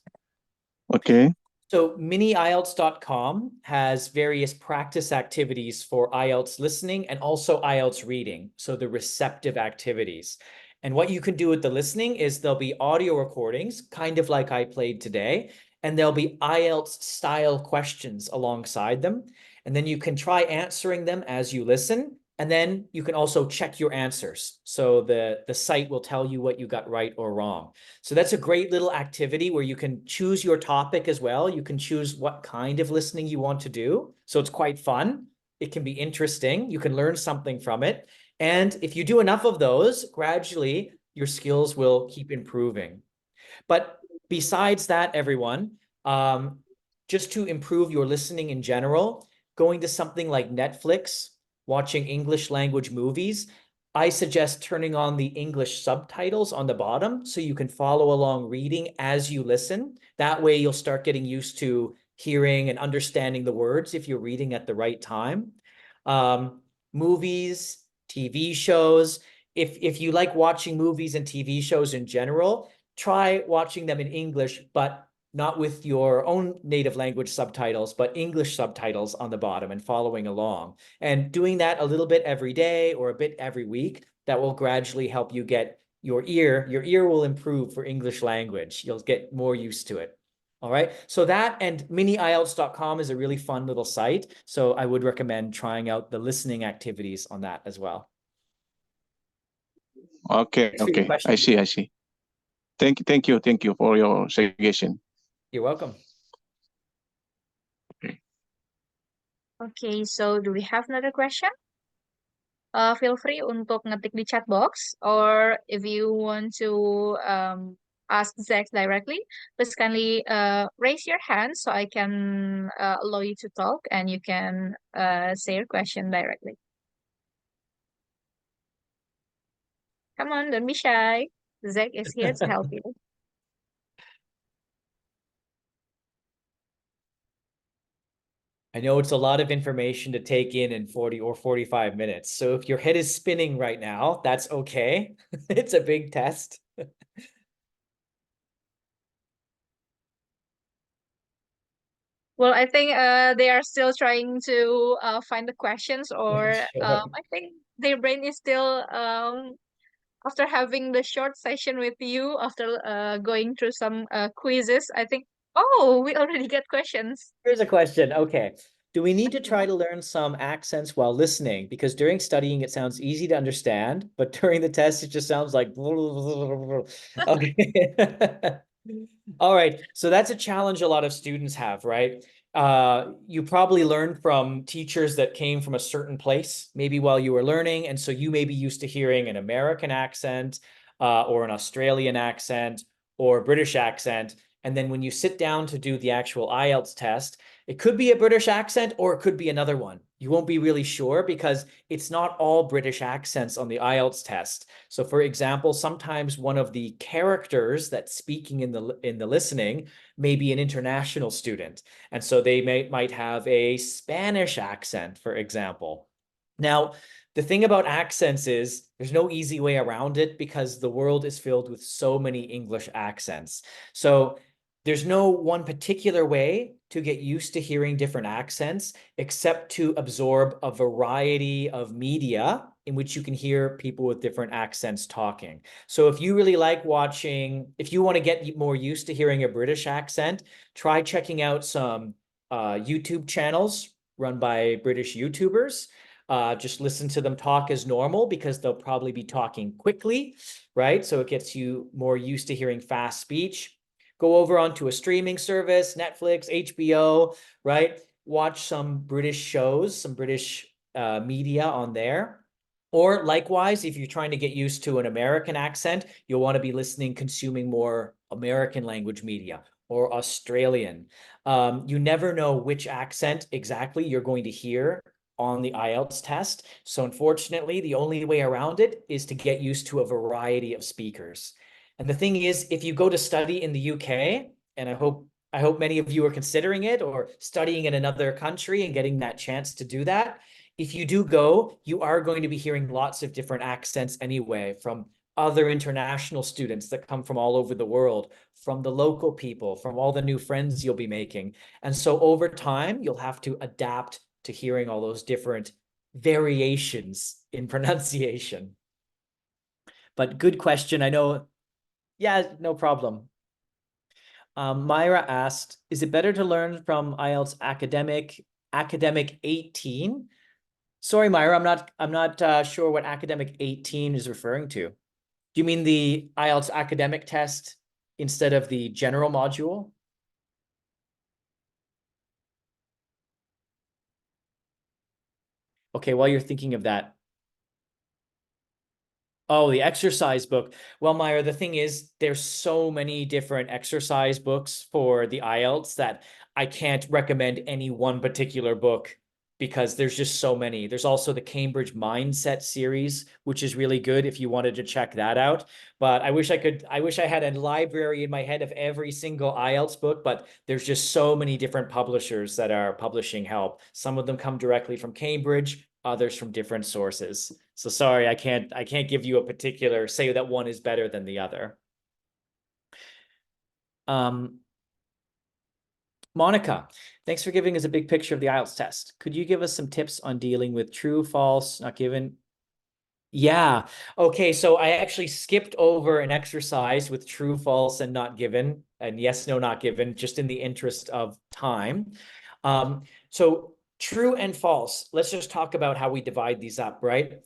Okay. So miniielts.com has various practice activities for IELTS listening and also IELTS reading, so the receptive activities. And what you can do with the listening is there'll be audio recordings, kind of like I played today, and there'll be IELTS style questions alongside them. And then you can try answering them as you listen. And then you can also check your answers. So the site will tell you what you got right or wrong. So that's a great little activity where you can choose your topic as well. You can choose what kind of listening you want to do. So it's quite fun. It can be interesting. You can learn something from it. And if you do enough of those, gradually your skills will keep improving. But besides that, everyone, just to improve your listening in general, going to something like Netflix, watching English language movies, I suggest turning on the English subtitles on the bottom so you can follow along reading as you listen. That way you'll start getting used to hearing and understanding the words if you're reading at the right time. Movies, TV shows. If you like watching movies and TV shows in general, try watching them in English, but not with your own native language subtitles, but English subtitles on the bottom and following along. And doing that a little bit every day or a bit every week, that will gradually help you get your ear will improve for English language. You'll get more used to it. All right. So that and miniielts.com is a really fun little site. So I would recommend trying out the listening activities on that as well. Okay. Thanks for your Okay. I question. see. Thank you for your suggestion. You're welcome. Okay, so do we have another question? Feel free untuk ngetik di chat box, or if you want to ask Zach directly, please kindly raise your hand so I can allow you to talk and you can say your question directly. Come on, don't be shy. Zach is here to help you. I know it's a lot of information to take in 40 or 45 minutes. So if your head is spinning right now, that's okay. It's a big test. Well, I think they are still trying to find the questions, or Sure. I think their brain is still after having the short session with you, after going through some quizzes. I think, oh, we already get questions. Here's a question. Okay. Do we need to try to learn some accents while listening? Because during studying, it sounds easy to understand, but during the test, it just sounds like. Okay. All right. So that's a challenge a lot of students have, right? You probably learned from teachers that came from a certain place, maybe while you were learning. And so you may be used to hearing an American accent or an Australian accent or British accent. And then when you sit down to do the actual IELTS test, it could be a British accent or it could be another one. You won't be really sure because it's not all British accents on the IELTS test. So for example, sometimes one of the characters that's speaking in the listening may be an international student. And so they might have a Spanish accent, for example. Now, the thing about accents is there's no easy way around it because the world is filled with so many English accents. So there's no one particular way to get used to hearing different accents, except to absorb a variety of media in which you can hear people with different accents talking. So if you really like watching, if you want to get more used to hearing a British accent, try checking out some YouTube channels run by British YouTubers. Just listen to them talk as normal because they'll probably be talking quickly, right? So it gets you more used to hearing fast speech. Go over onto a streaming service, Netflix, HBO, right? Watch some British shows, some British media on there. Or likewise, if you're trying to get used to an American accent, you'll want to be consuming more American language media or Australian. You never know which accent exactly you're going to hear on the IELTS test. So unfortunately, the only way around it is to get used to a variety of speakers. And the thing is, if you go to study in the UK, and I hope many of you are considering it or studying in another country and getting that chance to do that, if you do go, you are going to be hearing lots of different accents anyway, from other international students that come from all over the world, from the local people, from all the new friends you'll be making. And so over time, you'll have to adapt to hearing all those different variations in pronunciation. But good question. I know. Yeah, no problem. Myra asked, is it better to learn from IELTS academic 18? Sorry, Myra, I'm not sure what academic 18 is referring to. Do you mean the IELTS academic test instead of the general module? Okay, while you're thinking of that. Oh, the exercise book. Well, Myra, the thing is, there's so many different exercise books for the IELTS that I can't recommend any one particular book because there's just so many. There's also the Cambridge Mindset series, which is really good if you wanted to check that out. But I wish I had a library in my head of every single IELTS book, but there's just so many different publishers that are publishing help. Some of them come directly from Cambridge, others from different sources. So sorry, I can't give you a particular, say that one is better than the other. Monica, thanks for giving us a big picture of the IELTS test. Could you give us some tips on dealing with true, false, not given? Yeah. Okay. So I actually skipped over an exercise with true, false, and not given, and yes, no, not given, just in the interest of time. So true and false, let's just talk about how we divide these up, right?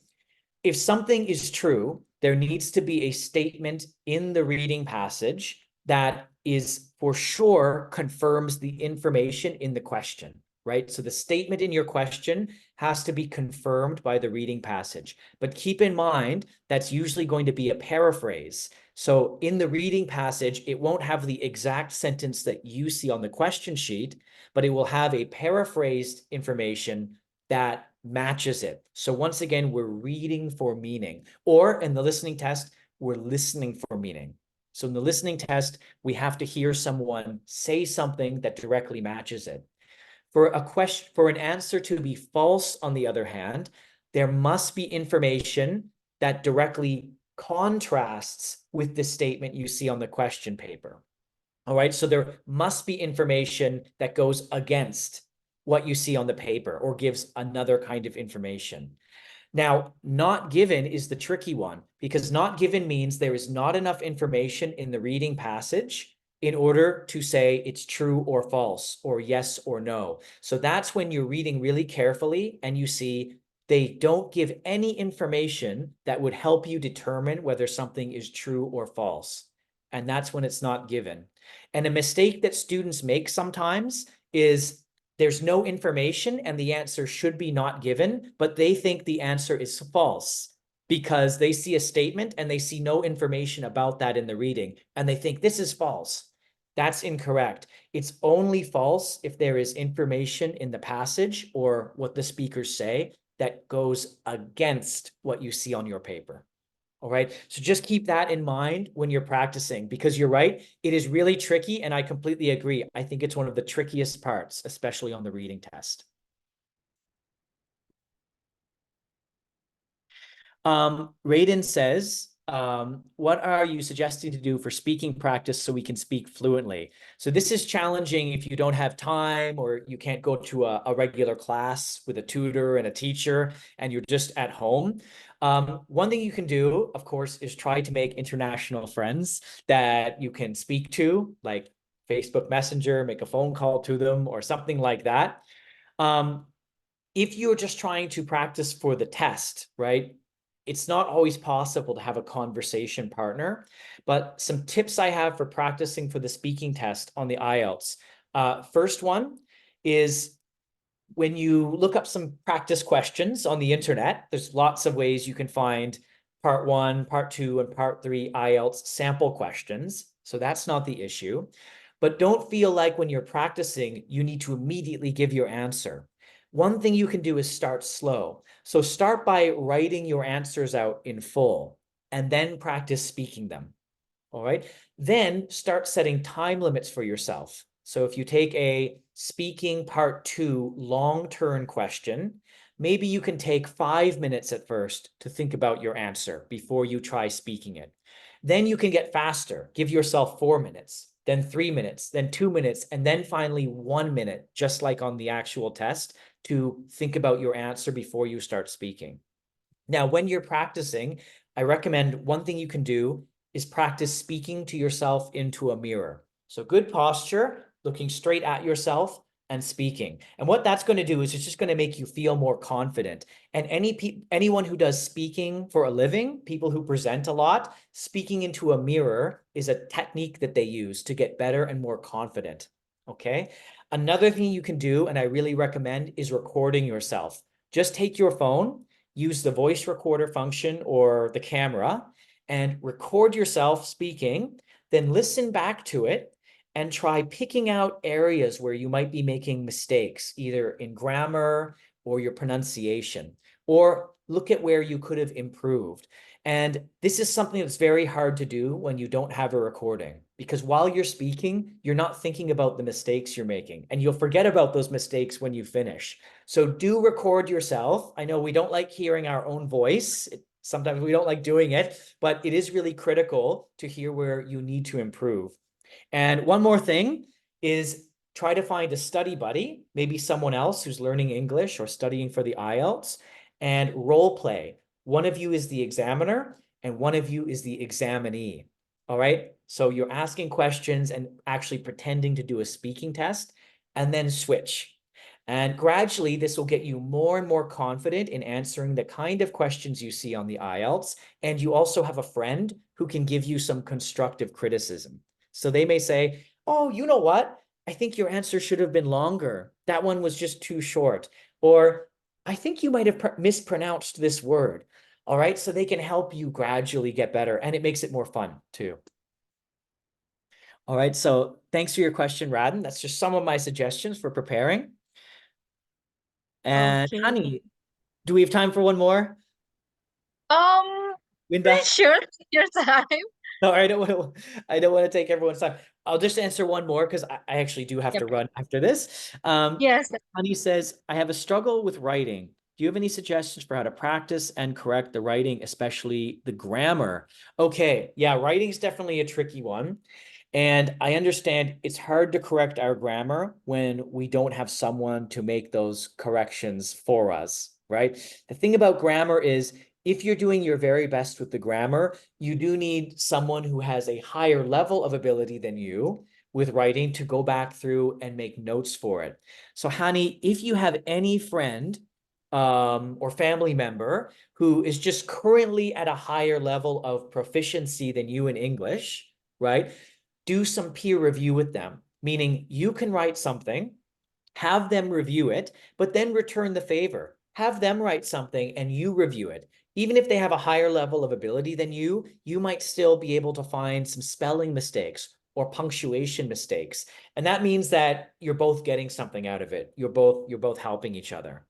If something is true, there needs to be a statement in the reading passage that is for sure confirms the information in the question, right? So the statement in your question has to be confirmed by the reading passage. But keep in mind, that's usually going to be a paraphrase. So in the reading passage, it won't have the exact sentence that you see on the question sheet, but it will have a paraphrased information that matches it. So once again, we're reading for meaning, or in the listening test, we're listening for meaning. So in the listening test, we have to hear someone say something that directly matches it. For an answer to be false, on the other hand, there must be information that directly contrasts with the statement you see on the question paper. All right, so there must be information that goes against what you see on the paper or gives another kind of information. Now, not given is the tricky one because not given means there is not enough information in the reading passage in order to say it's true or false or yes or no. So that's when you're reading really carefully and you see they don't give any information that would help you determine whether something is true or false. And that's when it's not given. And a mistake that students make sometimes is there's no information and the answer should be not given, but they think the answer is false because they see a statement and they see no information about that in the reading and they think this is false. That's incorrect. It's only false if there is information in the passage or what the speakers say that goes against what you see on your paper. All right. So just keep that in mind when you're practicing, because you're right. It is really tricky. And I completely agree. I think it's one of the trickiest parts, especially on the reading test. Raiden says, what are you suggesting to do for speaking practice so we can speak fluently? So this is challenging if you don't have time or you can't go to a regular class with a tutor and a teacher and you're just at home. One thing you can do, of course, is try to make international friends that you can speak to, like Facebook Messenger, make a phone call to them or something like that. If you're just trying to practice for the test, right? It's not always possible to have a conversation partner, but some tips I have for practicing for the speaking test on the IELTS. First one is when you look up some practice questions on the internet, there's lots of ways you can find part 1, part 2, and part 3 IELTS sample questions. So that's not the issue. But don't feel like when you're practicing, you need to immediately give your answer. One thing you can do is start slow. So start by writing your answers out in full and then practice speaking them. All right. Then start setting time limits for yourself. So if you take a speaking part 2 long-term question, maybe you can take 5 minutes at first to think about your answer before you try speaking it. Then you can get faster. Give yourself 4 minutes, then 3 minutes, then 2 minutes, and then finally 1 minute, just like on the actual test, to think about your answer before you start speaking. Now, when you're practicing, I recommend one thing you can do is practice speaking to yourself into a mirror. So good posture, looking straight at yourself and speaking. And what that's going to do is it's just going to make you feel more confident. And anyone who does speaking for a living, people who present a lot, speaking into a mirror is a technique that they use to get better and more confident. Okay. Another thing you can do, and I really recommend, is recording yourself. Just take your phone, use the voice recorder function or the camera, and record yourself speaking, then listen back to it and try picking out areas where you might be making mistakes, either in grammar or your pronunciation, or look at where you could have improved. And this is something that's very hard to do when you don't have a recording, because while you're speaking, you're not thinking about the mistakes you're making, and you'll forget about those mistakes when you finish. So do record yourself. I know we don't like hearing our own voice. Sometimes we don't like doing it, but it is really critical to hear where you need to improve. And one more thing is try to find a study buddy, maybe someone else who's learning English or studying for the IELTS, and role play. One of you is the examiner and one of you is the examinee. All right. So you're asking questions and actually pretending to do a speaking test and then switch. And gradually, this will get you more and more confident in answering the kind of questions you see on the IELTS. And you also have a friend who can give you some constructive criticism. So they may say, oh, you know what? I think your answer should have been longer. That one was just too short. Or I think you might have mispronounced this word. All right. So they can help you gradually get better. And it makes it more fun too. All right. So thanks for your question, Radin. That's just some of my suggestions for preparing. And Okay. Honey, do we have time for one more? Winda? Pretty sure your time. No, I don't want to take everyone's time. I'll just answer one more because I actually do have to run after this. Yes. Honey says, I have a struggle with writing. Do you have any suggestions for how to practice and correct the writing, especially the grammar? Okay, yeah, writing is definitely a tricky one. And I understand it's hard to correct our grammar when we don't have someone to make those corrections for us, right? The thing about grammar is if you're doing your very best with the grammar, you do need someone who has a higher level of ability than you with writing to go back through and make notes for it. So Hani, if you have any friend or family member who is just currently at a higher level of proficiency than you in English, right? Do some peer review with them, meaning you can write something, have them review it, but then return the favor. Have them write something and you review it. Even if they have a higher level of ability than you might still be able to find some spelling mistakes or punctuation mistakes. And that means that you're both getting something out of it. You're both helping each other.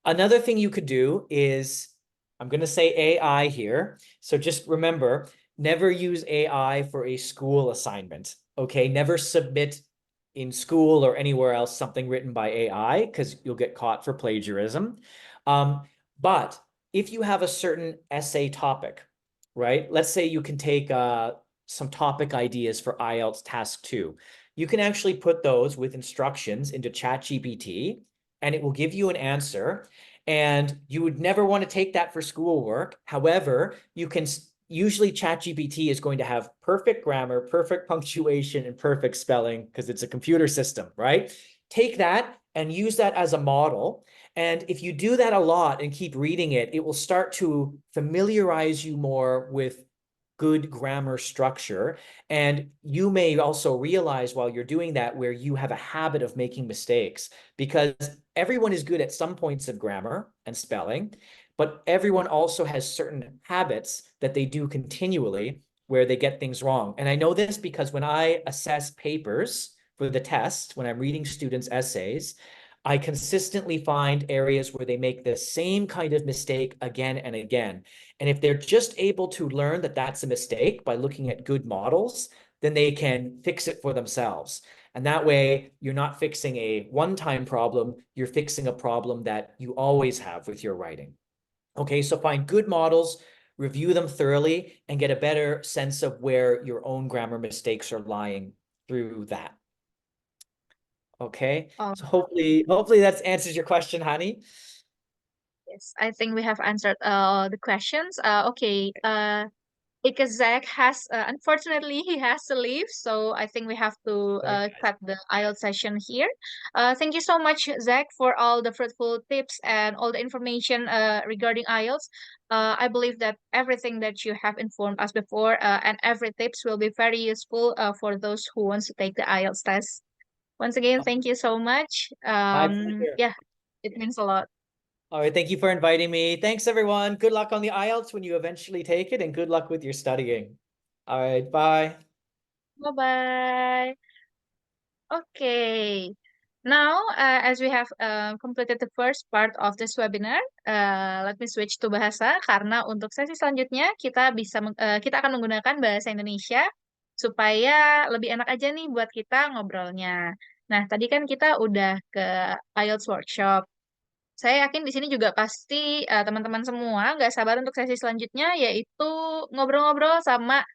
Another thing you could do is, I'm going to say AI here. So just remember, never use AI for a school assignment. Okay, never submit in school or anywhere else something written by AI, because you'll get caught for plagiarism. But if you have a certain essay topic, right? Let's say you can take some topic ideas for IELTS Task 2. You can actually put those with instructions into ChatGPT, and it will give you an answer. And you would never want to take that for schoolwork. However, you can usually ChatGPT is going to have perfect grammar, perfect punctuation, and perfect spelling because it's a computer system, right? Take that and use that as a model. And if you do that a lot and keep reading it, it will start to familiarize you more with good grammar structure. And you may also realize while you're doing that where you have a habit of making mistakes, because everyone is good at some points of grammar and spelling, but everyone also has certain habits that they do continually where they get things wrong. And I know this because when I assess papers for the test, when I'm reading students' essays, I consistently find areas where they make the same kind of mistake again and again. And if they're just able to learn that that's a mistake by looking at good models, then they can fix it for themselves. And that way, you're not fixing a one-time problem, you're fixing a problem that you always have with your writing. Okay, so find good models, review them thoroughly, and get a better sense of where your own grammar mistakes are lying through that. Okay, so hopefully that answers your question, Hani. Yes, I think we have answered the questions. Because Zach has, unfortunately, he has to leave, so I think we have to cut the IELTS session here. Thank you so much, Zach, for all the fruitful tips and all the information regarding IELTS. I believe that everything that you have informed us before and every tips will be very useful for those who wants to take the IELTS test. Once again, thank you so much. My pleasure. Yeah, it means a lot. All right, thank you for inviting me. Thanks, everyone. Good luck on the IELTS when you eventually take it, and good luck with your studying. All right, bye. Bye-bye. Okay. Now, as we have completed the first part of this webinar, let me switch to bahasa karena untuk sesi selanjutnya kita akan menggunakan bahasa Indonesia supaya lebih enak aja nih buat kita ngobrolnya. Nah, tadi kan kita udah ke IELTS workshop. Saya yakin di sini juga pasti teman-teman semua nggak sabar untuk sesi selanjutnya, yaitu ngobrol-ngobrol sama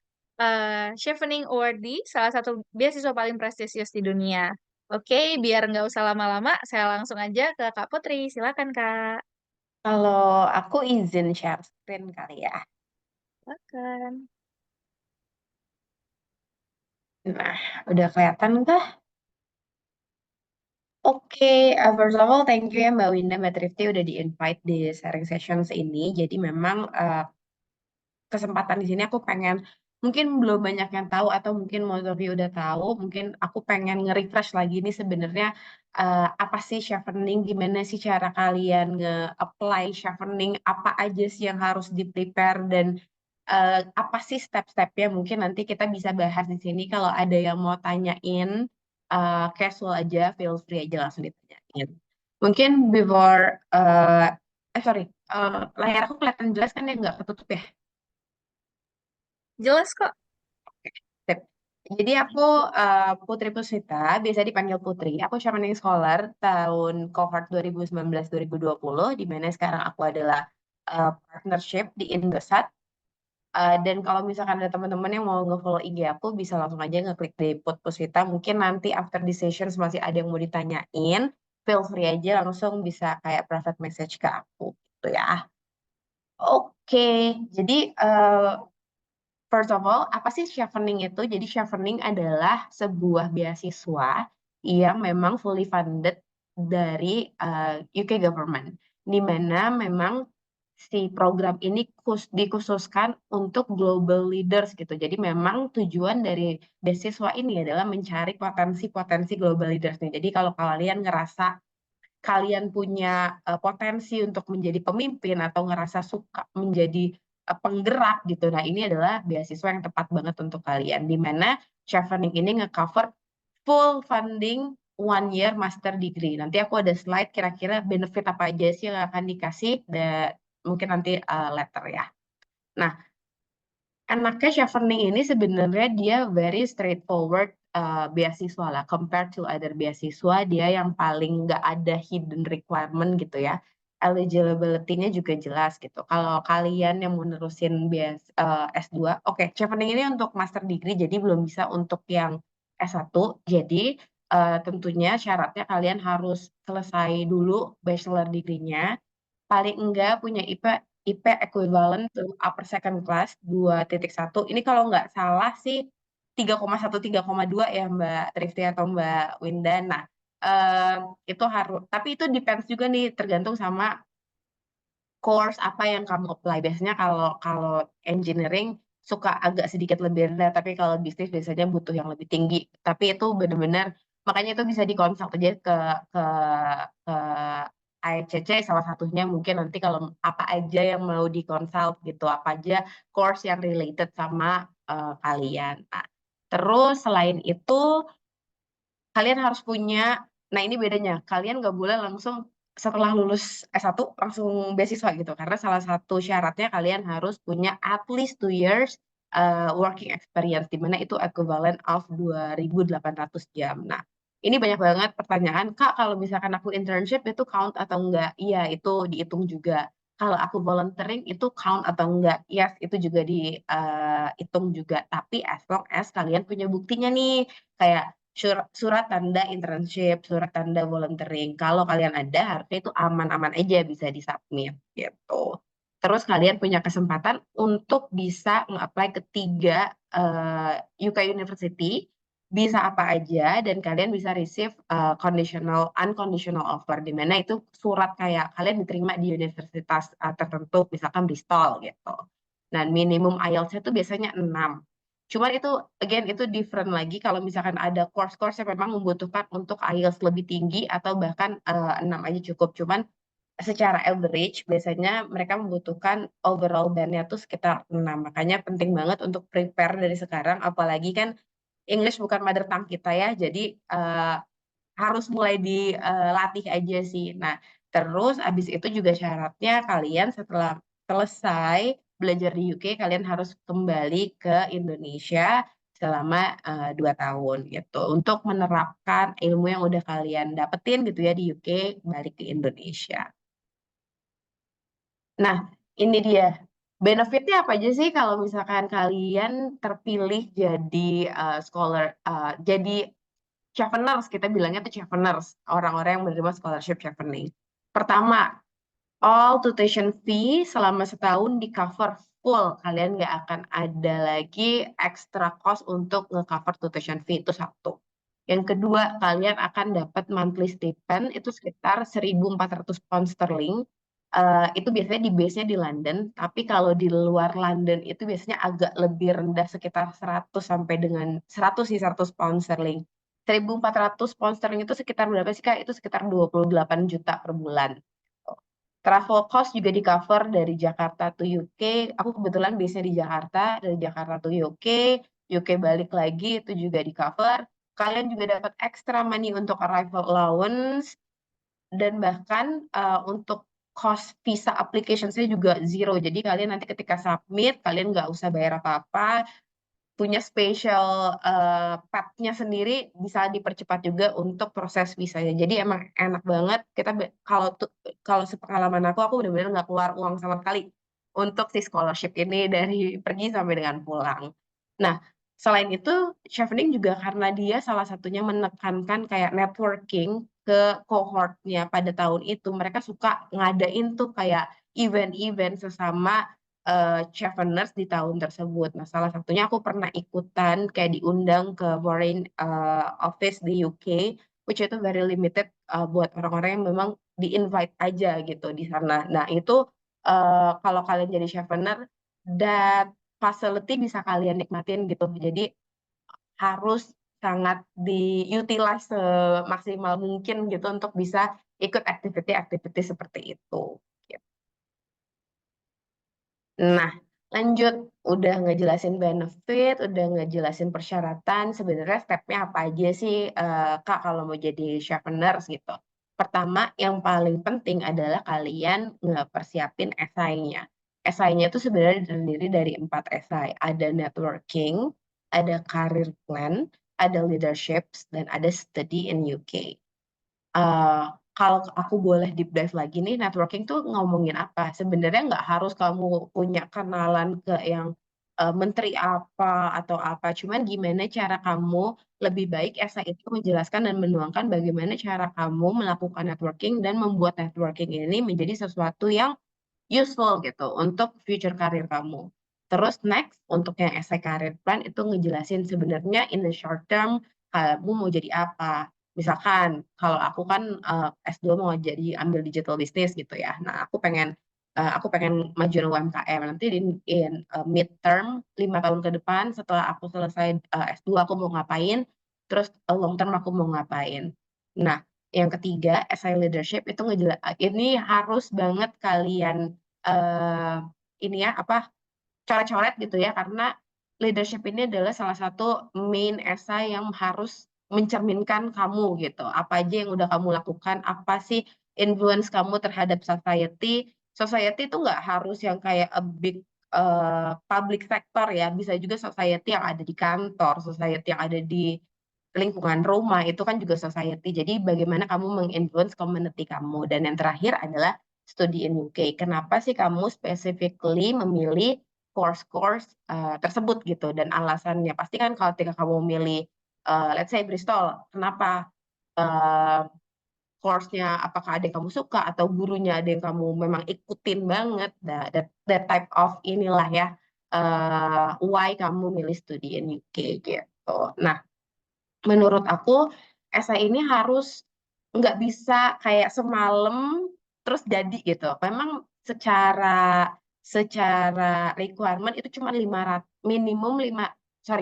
Chevening Awardee, salah satu beasiswa paling prestisius di dunia. Oke, biar nggak usah lama-lama, saya langsung aja ke Kak Putri. Silakan, Kak. Kalau aku izin share screen kali ya. Silakan. Nah, udah kelihatan kah? Oke, first of all, thank you ya Mbak Winda, Mbak Trifty udah di-invite di sharing sessions ini. Jadi memang kesempatan di sini aku pengen, mungkin belum banyak yang tahu atau mungkin most of you udah tahu, mungkin aku pengen nge-refresh lagi nih sebenarnya apa sih chevening, gimana sih cara kalian nge-apply chevening, apa aja sih yang harus di-prepare dan apa sih step-stepnya, mungkin nanti kita bisa bahas di sini. Kalau ada yang mau tanyain, casual aja, feel free aja langsung ditanyain. Mungkin before, layar aku kelihatan jelas kan ya, nggak ketutup ya? Jelas kok. Sip. Jadi aku Putri Puspita, biasa dipanggil Putri. Aku Chevening Scholar tahun cohort 2019-2020, di mana sekarang aku adalah partnership di Indosat. Dan kalau misalkan ada teman-teman yang mau nge-follow IG aku, bisa langsung aja ngeklik di Put Puspita. Mungkin nanti after the sessions masih ada yang mau ditanyain, feel free aja langsung bisa kayak private message ke aku gitu ya. Oke, jadi first of all, apa sih chevening itu? Jadi chevening adalah sebuah beasiswa yang memang fully funded dari UK government, di mana memang si program ini dikhususkan untuk global leaders gitu. Jadi memang tujuan dari beasiswa ini adalah mencari potensi-potensi global leaders nih. Jadi kalau kalian ngerasa kalian punya potensi untuk menjadi pemimpin atau ngerasa suka menjadi penggerak gitu. Nah, ini adalah beasiswa yang tepat banget untuk kalian, di mana Chevening ini nge-cover full funding 1 year master degree. Nanti aku ada slide kira-kira benefit apa aja sih yang akan dikasih, dan mungkin nanti later ya. Nah, enaknya Chevening ini sebenarnya dia very straightforward beasiswa lah. Compared to other beasiswa, dia yang paling nggak ada hidden requirement gitu ya. Eligibility-nya juga jelas gitu. Kalau kalian yang mau nerusin S2, oke, Chevening ini untuk master degree, jadi belum bisa untuk yang S1. Jadi tentunya syaratnya kalian harus selesai dulu bachelor degree-nya, paling enggak punya IP equivalent to upper second class 2.1. Ini kalau nggak salah sih 3,1 3,2 ya Mbak Trifty atau Mbak Winda. Nah, itu harus, tapi itu depends juga nih, tergantung sama course apa yang kamu apply. Biasanya kalau kalau engineering suka agak sedikit lebih rendah, tapi kalau bisnis biasanya butuh yang lebih tinggi. Tapi itu benar-benar, makanya itu bisa dikonsult aja ke IECC salah satunya, mungkin nanti kalau apa aja yang mau dikonsult gitu, apa aja course yang related sama kalian. Nah, terus selain itu kalian harus punya, nah ini bedanya, kalian nggak boleh langsung setelah lulus S1 langsung beasiswa gitu, karena salah satu syaratnya kalian harus punya at least 2 years working experience, di mana itu equivalent of 2.800 jam. Nah, ini banyak banget pertanyaan, Kak, kalau misalkan aku internship itu count atau enggak? Iya, itu dihitung juga. Kalau aku volunteering itu count atau enggak? Yes, itu juga dihitung juga. Tapi as long as kalian punya buktinya nih, kayak surat tanda internship, surat tanda volunteering. Kalau kalian ada, harusnya itu aman-aman aja bisa disubmit gitu. Terus kalian punya kesempatan untuk bisa nge-apply ke 3 UK University, bisa apa aja, dan kalian bisa receive unconditional offer, di mana itu surat kayak kalian diterima di universitas tertentu, misalkan Bristol gitu. Dan minimum IELTS-nya itu biasanya 6. Cuman itu, again, itu different lagi kalau misalkan ada course-course yang memang membutuhkan untuk IELTS lebih tinggi atau bahkan 6 aja cukup. Cuman secara average biasanya mereka membutuhkan overall band-nya tuh sekitar 6. Makanya penting banget untuk prepare dari sekarang, apalagi kan English bukan mother tongue kita ya, jadi harus mulai dilatih aja sih. Nah, terus abis itu juga syaratnya kalian setelah selesai belajar di UK, kalian harus kembali ke Indonesia selama 2 tahun gitu, untuk menerapkan ilmu yang udah kalian dapetin gitu ya di UK, balik ke Indonesia. Nah, ini dia. Benefitnya apa aja sih kalau misalkan kalian terpilih jadi jadi Cheveners, kita bilangnya tuh Cheveners, orang-orang yang menerima scholarship Chevening. Pertama, all tuition fee selama setahun di cover full. Kalian nggak akan ada lagi extra cost untuk nge-cover tuition fee, itu satu. Yang kedua, kalian akan dapat monthly stipend itu sekitar 1.400 pound sterling. Itu biasanya di base-nya di London, tapi kalau di luar London itu biasanya agak lebih rendah, sekitar 100 sampai dengan 100 pound sterling. 1.400 pound sterling itu sekitar berapa sih, Kak? Itu sekitar 28 juta per bulan. Travel cost juga di cover dari Jakarta to UK. Aku kebetulan base-nya di Jakarta, dari Jakarta to UK balik lagi itu juga di cover. Kalian juga dapat extra money untuk arrival allowance, dan bahkan untuk cost visa application saya juga zero. Jadi kalian nanti ketika submit, kalian nggak usah bayar apa-apa, punya special path-nya sendiri, bisa dipercepat juga untuk proses visanya. Jadi emang enak banget. Kita kalau sepengalaman aku benar-benar nggak keluar uang sama sekali untuk si scholarship ini, dari pergi sampai dengan pulang. Nah, selain itu, Chevening juga karena dia salah satunya menekankan kayak networking ke cohort-nya pada tahun itu, mereka suka ngadain tuh kayak event-event sesama Cheveners di tahun tersebut. Nah, salah satunya aku pernah ikutan kayak diundang ke foreign office di UK, which itu very limited buat orang-orang yang memang di-invite aja gitu di sana. Nah, itu kalau kalian jadi Chevener, that facility bisa kalian nikmatin gitu. Jadi harus sangat diutilize semaksimal mungkin gitu untuk bisa ikut activity-activity seperti itu. Nah, Lanjut, udah ngejelasin benefit, udah ngejelasin persyaratan, sebenarnya stepnya apa aja sih Kak kalau mau jadi cheveners gitu. Pertama, yang paling penting adalah kalian ngepersiapin esainya. Esainya itu sebenarnya terdiri dari 4 esai. Ada networking, ada career plan, ada leaderships, dan ada study in UK. Kalau aku boleh deep dive lagi nih, networking tuh ngomongin apa? Sebenarnya nggak harus kamu punya kenalan ke yang menteri apa atau apa. Cuman gimana cara kamu lebih baik esai itu menjelaskan dan menuangkan bagaimana cara kamu melakukan networking dan membuat networking ini menjadi sesuatu yang useful gitu untuk future karir kamu. Terus next untuk yang essay career plan itu ngejelasin sebenarnya in the short term kamu mau jadi apa. Misalkan kalau aku kan S2 mau jadi ambil digital business gitu ya. Nah, aku pengen majuin UMKM nanti in midterm 5 tahun ke depan setelah aku selesai S2 aku mau ngapain, terus long term aku mau ngapain. Nah, yang ketiga, essay leadership itu ini harus banget kalian ini ya apa coret-coret gitu ya karena leadership ini adalah salah satu main essay yang harus mencerminkan kamu gitu. Apa aja yang udah kamu lakukan, apa sih influence kamu terhadap society. Society itu nggak harus yang kayak a big public sector ya, bisa juga society yang ada di kantor, society yang ada di lingkungan rumah itu kan juga society. Jadi bagaimana kamu menginfluence community kamu. Dan yang terakhir adalah studi in UK. Kenapa sih kamu specifically memilih course-course tersebut gitu? Dan alasannya pasti kan kalau ketika kamu memilih, let's say Bristol, kenapa? Uh, course-nya apakah ada yang kamu suka atau gurunya ada yang kamu memang ikutin banget. That type of inilah ya, why kamu milih studi in UK gitu. Nah, menurut aku esai ini harus nggak bisa kayak semalam terus jadi gitu. Memang secara secara requirement itu cuma 500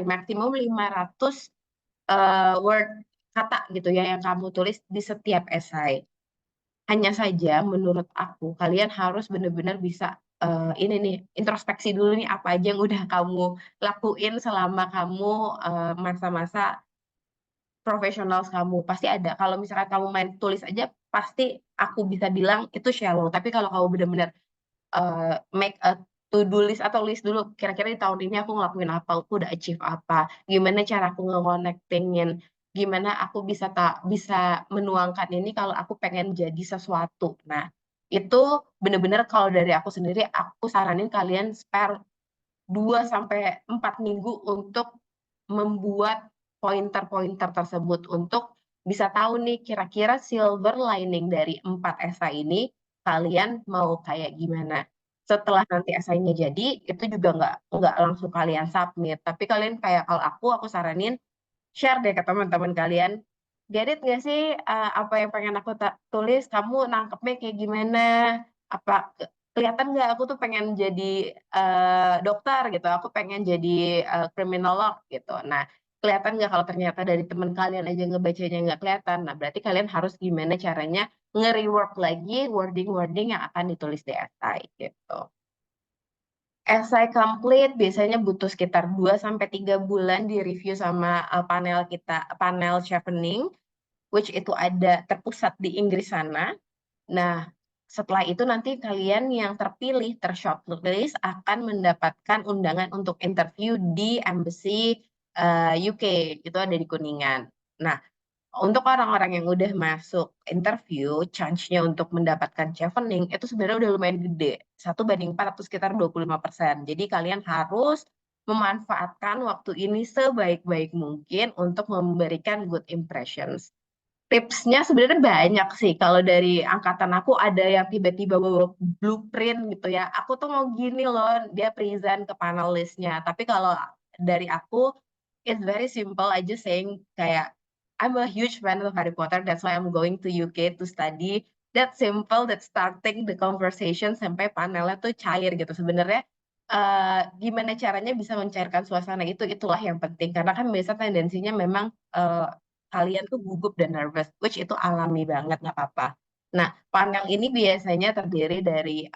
maksimum 500 word kata gitu ya yang kamu tulis di setiap esai. Hanya saja menurut aku kalian harus benar-benar bisa ini nih introspeksi dulu nih apa aja yang udah kamu lakuin selama kamu masa-masa profesional kamu pasti ada. Kalau misalkan kamu main tulis aja, pasti aku bisa bilang itu shallow. Tapi kalau kamu benar-benar make a to-do list atau list dulu, kira-kira di tahun ini aku ngelakuin apa, aku udah achieve apa, gimana cara aku nge-connectingin, gimana aku bisa menuangkan ini kalau aku pengen jadi sesuatu. Nah, itu benar-benar kalau dari aku sendiri, aku saranin kalian spare 2 sampai 4 minggu untuk membuat pointer-pointer tersebut untuk bisa tahu nih kira-kira silver lining dari 4 esai ini kalian mau kayak gimana. Setelah nanti esainya jadi, itu juga nggak langsung kalian submit. Tapi kalian kayak kalau aku saranin share deh ke teman-teman kalian. Get it nggak sih apa yang pengen aku tulis? Kamu nangkepnya kayak gimana? Apa kelihatan nggak aku tuh pengen jadi dokter gitu? Aku pengen jadi kriminolog gitu. Nah, kelihatan nggak kalau ternyata dari teman kalian aja ngebacanya nggak kelihatan? Nah, berarti kalian harus gimana caranya nge-rework lagi wording-wording yang akan ditulis di esai gitu. Esai complete biasanya butuh sekitar 2 sampai 3 bulan di review sama panel Chevening, which itu ada terpusat di Inggris sana. Nah, setelah itu nanti kalian yang terpilih, tershortlist akan mendapatkan undangan untuk interview di Embassy UK, itu ada di Kuningan. Nah, untuk orang-orang yang udah masuk interview, chance-nya untuk mendapatkan chevening itu sebenarnya udah lumayan gede. 1/4 atau sekitar 25%. Jadi kalian harus memanfaatkan waktu ini sebaik-baik mungkin untuk memberikan good impressions. Tipsnya sebenarnya banyak sih. Kalau dari angkatan aku ada yang tiba-tiba bawa blueprint gitu ya. Aku tuh mau gini loh, dia present ke panelisnya. Tapi kalau dari aku, it's very simple. I just saying kayak, I'm a huge fan of Harry Potter. That's why I'm going to UK to study. That simple, that starting the conversation sampai panelnya tuh cair gitu. Sebenarnya gimana caranya bisa mencairkan suasana itulah yang penting. Karena kan biasa tendensinya memang kalian tuh gugup dan nervous, which itu alami banget, nggak apa-apa. Nah, panel ini biasanya terdiri dari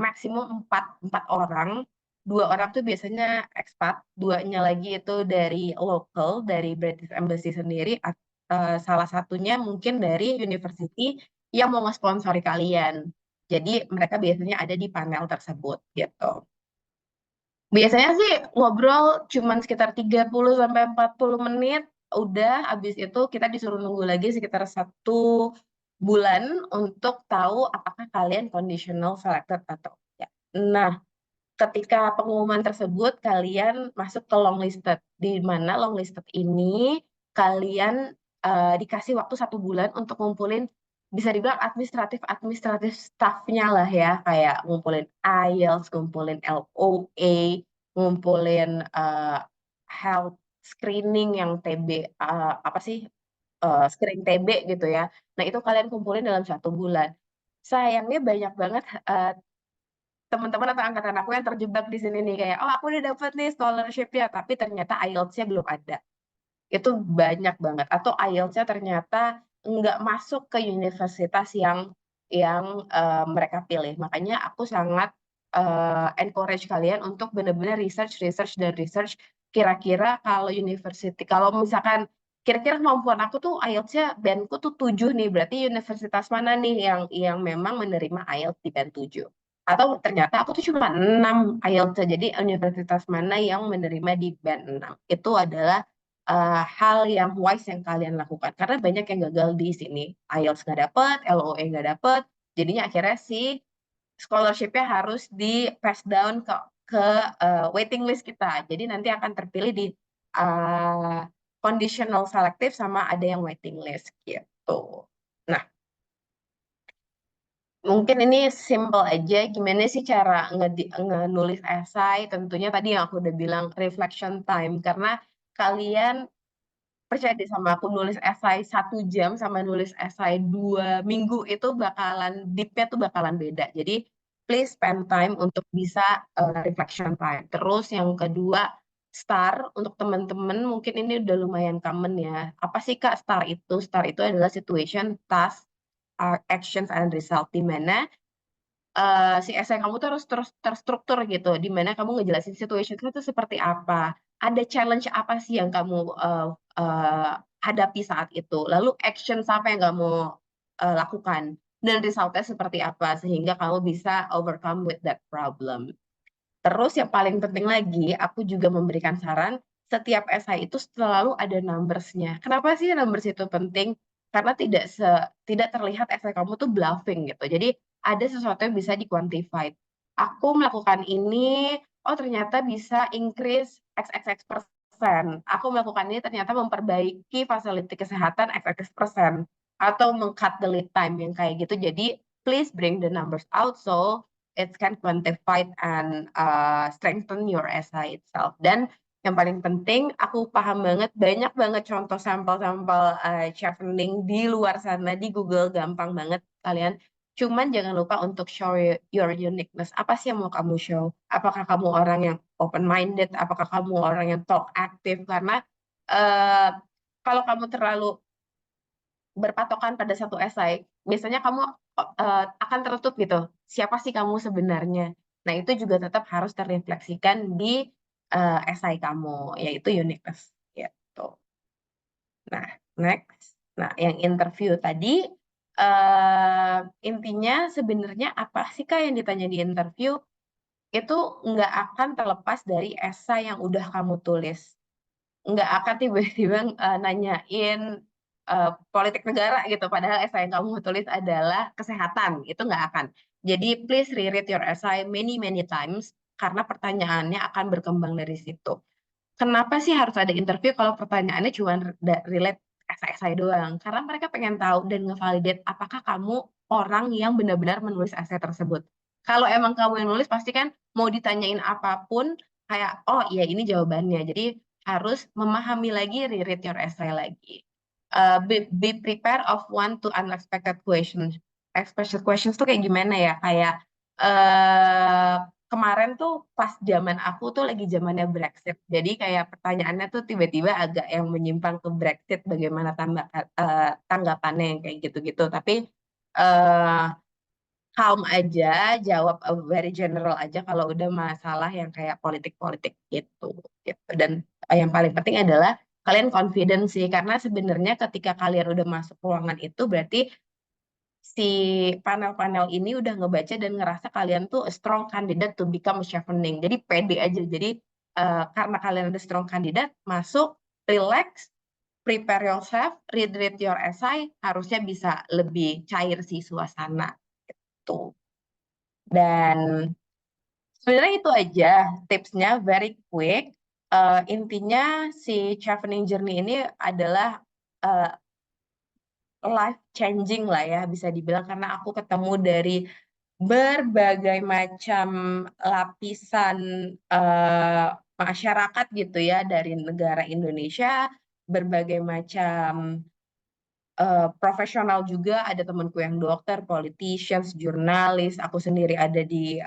maksimum 4 orang 2 orang tuh biasanya expat, 2-nya lagi itu dari local, dari British Embassy sendiri, salah satunya mungkin dari university yang mau nge-sponsori kalian. Jadi mereka biasanya ada di panel tersebut gitu. Biasanya sih ngobrol cuman sekitar 30 sampai 40 menit, udah habis itu kita disuruh nunggu lagi sekitar 1 bulan untuk tahu apakah kalian conditional selected atau tidak. Nah, ketika pengumuman tersebut kalian masuk ke longlisted, di mana longlisted ini kalian dikasih waktu 1 bulan untuk ngumpulin, bisa dibilang administratif staffnya lah ya, kayak ngumpulin IELTS, ngumpulin LOA, ngumpulin health screening yang TB, apa sih, screening TB gitu ya. Nah itu kalian kumpulin dalam 1 bulan. Sayangnya banyak banget teman-teman atau angkatan aku yang terjebak di sini nih, kayak, oh aku udah dapet nih scholarship ya, tapi ternyata IELTS-nya belum ada. Itu banyak banget. Atau IELTS-nya ternyata nggak masuk ke universitas yang mereka pilih. Makanya aku sangat encourage kalian untuk benar-benar research kira-kira kalau misalkan kira-kira kemampuan aku tuh IELTS-nya bandku tuh 7 nih, berarti universitas mana nih yang memang menerima IELTS di band 7. Atau ternyata aku tuh cuma 6 IELTS, jadi universitas mana yang menerima di band 6. Itu adalah hal yang wise yang kalian lakukan. Karena banyak yang gagal di sini. IELTS nggak dapet, LOE nggak dapet, jadinya akhirnya si scholarship-nya harus di pass down ke waiting list kita. Jadi nanti akan terpilih di uh, conditional selective sama ada yang waiting list gitu. Nah, mungkin ini simple aja, gimana sih cara nulis esai. Tentunya tadi yang aku udah bilang reflection time, karena kalian percaya deh sama aku, nulis esai 1 jam sama nulis esai 2 minggu itu bakalan deep-nya tuh bakalan beda. Jadi please spend time untuk bisa reflection time. Terus yang kedua, STAR untuk teman-teman mungkin ini udah lumayan common ya. Apa sih Kak STAR itu? STAR itu adalah situation, task, actions, and result, di mana si esai kamu tuh harus terus terstruktur gitu, di mana kamu ngejelasin situation itu seperti apa, ada challenge apa sih yang kamu hadapi saat itu, lalu action apa yang kamu lakukan, dan resultnya seperti apa, sehingga kamu bisa overcome with that problem. Terus yang paling penting lagi, aku juga memberikan saran, setiap esai itu selalu ada numbers-nya. Kenapa sih numbers itu penting? Karena tidak terlihat esai kamu tuh bluffing gitu. Jadi ada sesuatu yang bisa di-quantified. Aku melakukan ini, oh ternyata bisa increase XXX%. Aku melakukan ini ternyata memperbaiki fasiliti kesehatan XXX%. Atau meng-cut the lead time yang kayak gitu. Jadi please bring the numbers out so it can quantify and strengthen your essay itself. Dan yang paling penting, aku paham banget, banyak banget contoh sampel-sampel chevening di luar sana, di Google gampang banget kalian. Cuman jangan lupa untuk show your uniqueness. Apa sih yang mau kamu show? Apakah kamu orang yang open-minded? Apakah kamu orang yang talk aktif? Karena kalau kamu terlalu berpatokan pada satu esai, biasanya kamu akan tertutup gitu. Siapa sih kamu sebenarnya? Nah, itu juga tetap harus terrefleksikan di esai kamu, yaitu uniqueness gitu. Nah, next. Nah, yang interview tadi, intinya sebenarnya apa sih Kak yang ditanya di interview? Itu nggak akan terlepas dari esai yang udah kamu tulis. Nggak akan tiba-tiba nanyain politik negara gitu, padahal essay yang kamu tulis adalah kesehatan, itu nggak akan. Jadi please reread your essay many times, karena pertanyaannya akan berkembang dari situ. Kenapa sih harus ada interview kalau pertanyaannya cuma relate essay doang? Karena mereka pengen tahu dan ngevalidate apakah kamu orang yang benar-benar menulis essay tersebut. Kalau emang kamu yang nulis, pasti kan mau ditanyain apapun, kayak, oh iya ini jawabannya. Jadi harus memahami lagi, reread your essay lagi. Be prepared of one to unexpected questions. Expected questions tuh kayak gimana ya? Kayak kemarin tuh pas zaman aku tuh lagi zamannya Brexit. Jadi kayak pertanyaannya tuh tiba-tiba agak yang menyimpang ke Brexit, bagaimana tanggapannya yang kayak gitu-gitu. Tapi calm aja, jawab very general aja kalau udah masalah yang kayak politik-politik gitu. Dan yang paling penting adalah kalian confident sih, karena sebenarnya ketika kalian udah masuk ruangan itu berarti si panel-panel ini udah ngebaca dan ngerasa kalian tuh a strong candidate to become a chevening. Jadi pede aja. Jadi karena kalian udah strong candidate, masuk, relax, prepare yourself, read your essay, harusnya bisa lebih cair sih suasana tuh. Dan sebenarnya itu aja tipsnya, very quick. Intinya si Chevening Journey ini adalah life changing lah ya, bisa dibilang, karena aku ketemu dari berbagai macam lapisan masyarakat gitu ya, dari negara Indonesia, berbagai macam profesional juga, ada temanku yang dokter, politicians, jurnalis, aku sendiri ada di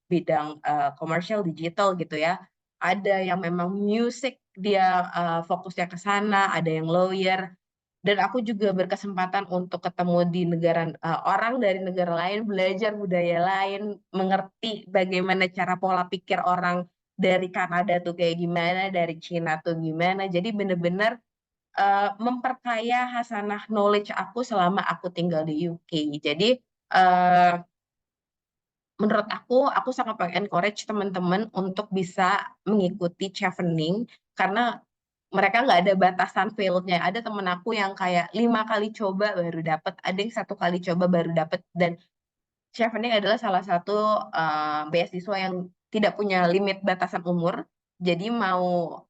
bidang commercial digital gitu ya. Ada yang memang music, dia fokusnya ke sana, ada yang lawyer, dan aku juga berkesempatan untuk ketemu di negara orang dari negara lain, belajar budaya lain, mengerti bagaimana cara pola pikir orang dari Kanada tuh kayak gimana, dari Cina tuh gimana. Jadi bener-bener memperkaya hasanah knowledge aku selama aku tinggal di UK. Jadi uh, menurut aku sangat encourage teman-teman untuk bisa mengikuti Chevening, karena mereka nggak ada batasan failnya. Ada temen aku yang kayak 5 kali coba baru dapet, ada yang 1 kali coba baru dapet. Dan Chevening adalah salah satu beasiswa yang tidak punya limit batasan umur. Jadi mau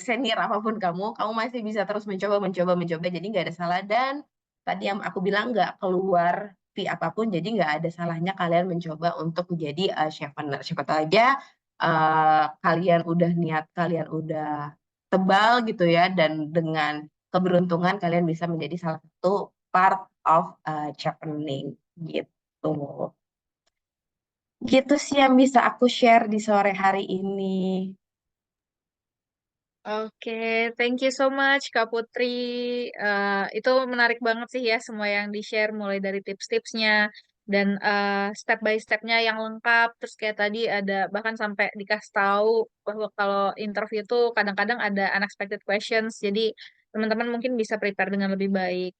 senior apapun kamu masih bisa terus mencoba. Jadi nggak ada salah. Dan tadi yang aku bilang nggak keluar fee apapun, jadi nggak ada salahnya kalian mencoba untuk menjadi chevener. Siapa tahu aja kalian udah niat, kalian udah tebal gitu ya, dan dengan keberuntungan kalian bisa menjadi salah satu part of chevening gitu. Gitu sih yang bisa aku share di sore hari ini. Oke, thank you so much Kak Putri. Itu menarik banget sih ya semua yang di-share, mulai dari tips-tipsnya dan step by step-nya yang lengkap. Terus kayak tadi ada bahkan sampai dikasih tahu bahwa kalau interview itu kadang-kadang ada unexpected questions. Jadi teman-teman mungkin bisa prepare dengan lebih baik.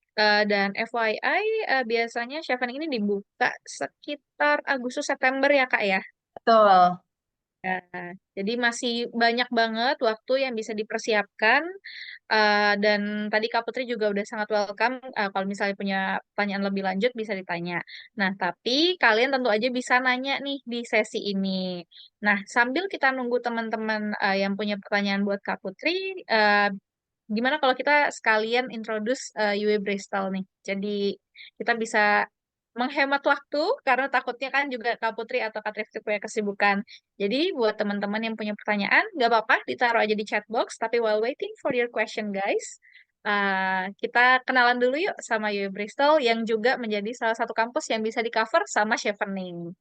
Dan FYI, biasanya Chevening ini dibuka sekitar Agustus September ya Kak ya. Betul. Nah, jadi masih banyak banget waktu yang bisa dipersiapkan. Dan tadi Kak Putri juga udah sangat welcome. Kalau misalnya punya pertanyaan lebih lanjut bisa ditanya. Nah, tapi kalian tentu aja bisa nanya nih di sesi ini. Nah, sambil kita nunggu teman-teman yang punya pertanyaan buat Kak Putri, gimana kalau kita sekalian introduce UWE Bristol nih. Jadi kita bisa menghemat waktu karena takutnya kan juga Kak Putri atau Kak Trifty punya kesibukan. Jadi buat teman-teman yang punya pertanyaan, nggak apa-apa ditaruh aja di chat box. Tapi while waiting for your question guys, kita kenalan dulu yuk sama UWE Bristol yang juga menjadi salah satu kampus yang bisa di cover sama Chevening.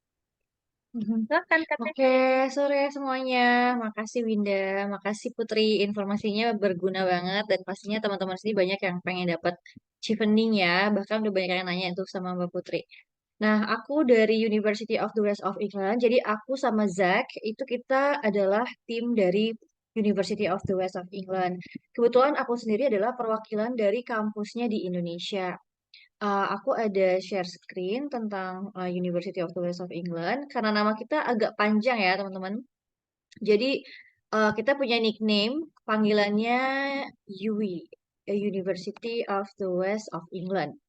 Silakan Kak Trifty. Oke, sore semuanya. Makasih Winda, makasih Putri. Informasinya berguna banget dan pastinya teman-teman sini banyak yang pengen dapat chevening ya. Bahkan udah banyak yang nanya itu sama Mbak Putri. Nah, aku dari University of the West of England. Jadi aku sama Zach itu kita adalah tim dari University of the West of England. Kebetulan aku sendiri adalah perwakilan dari kampusnya di Indonesia. Aku ada share screen tentang University of the West of England karena nama kita agak panjang ya teman-teman. Jadi kita punya nickname, panggilannya UWE, University of the West of England.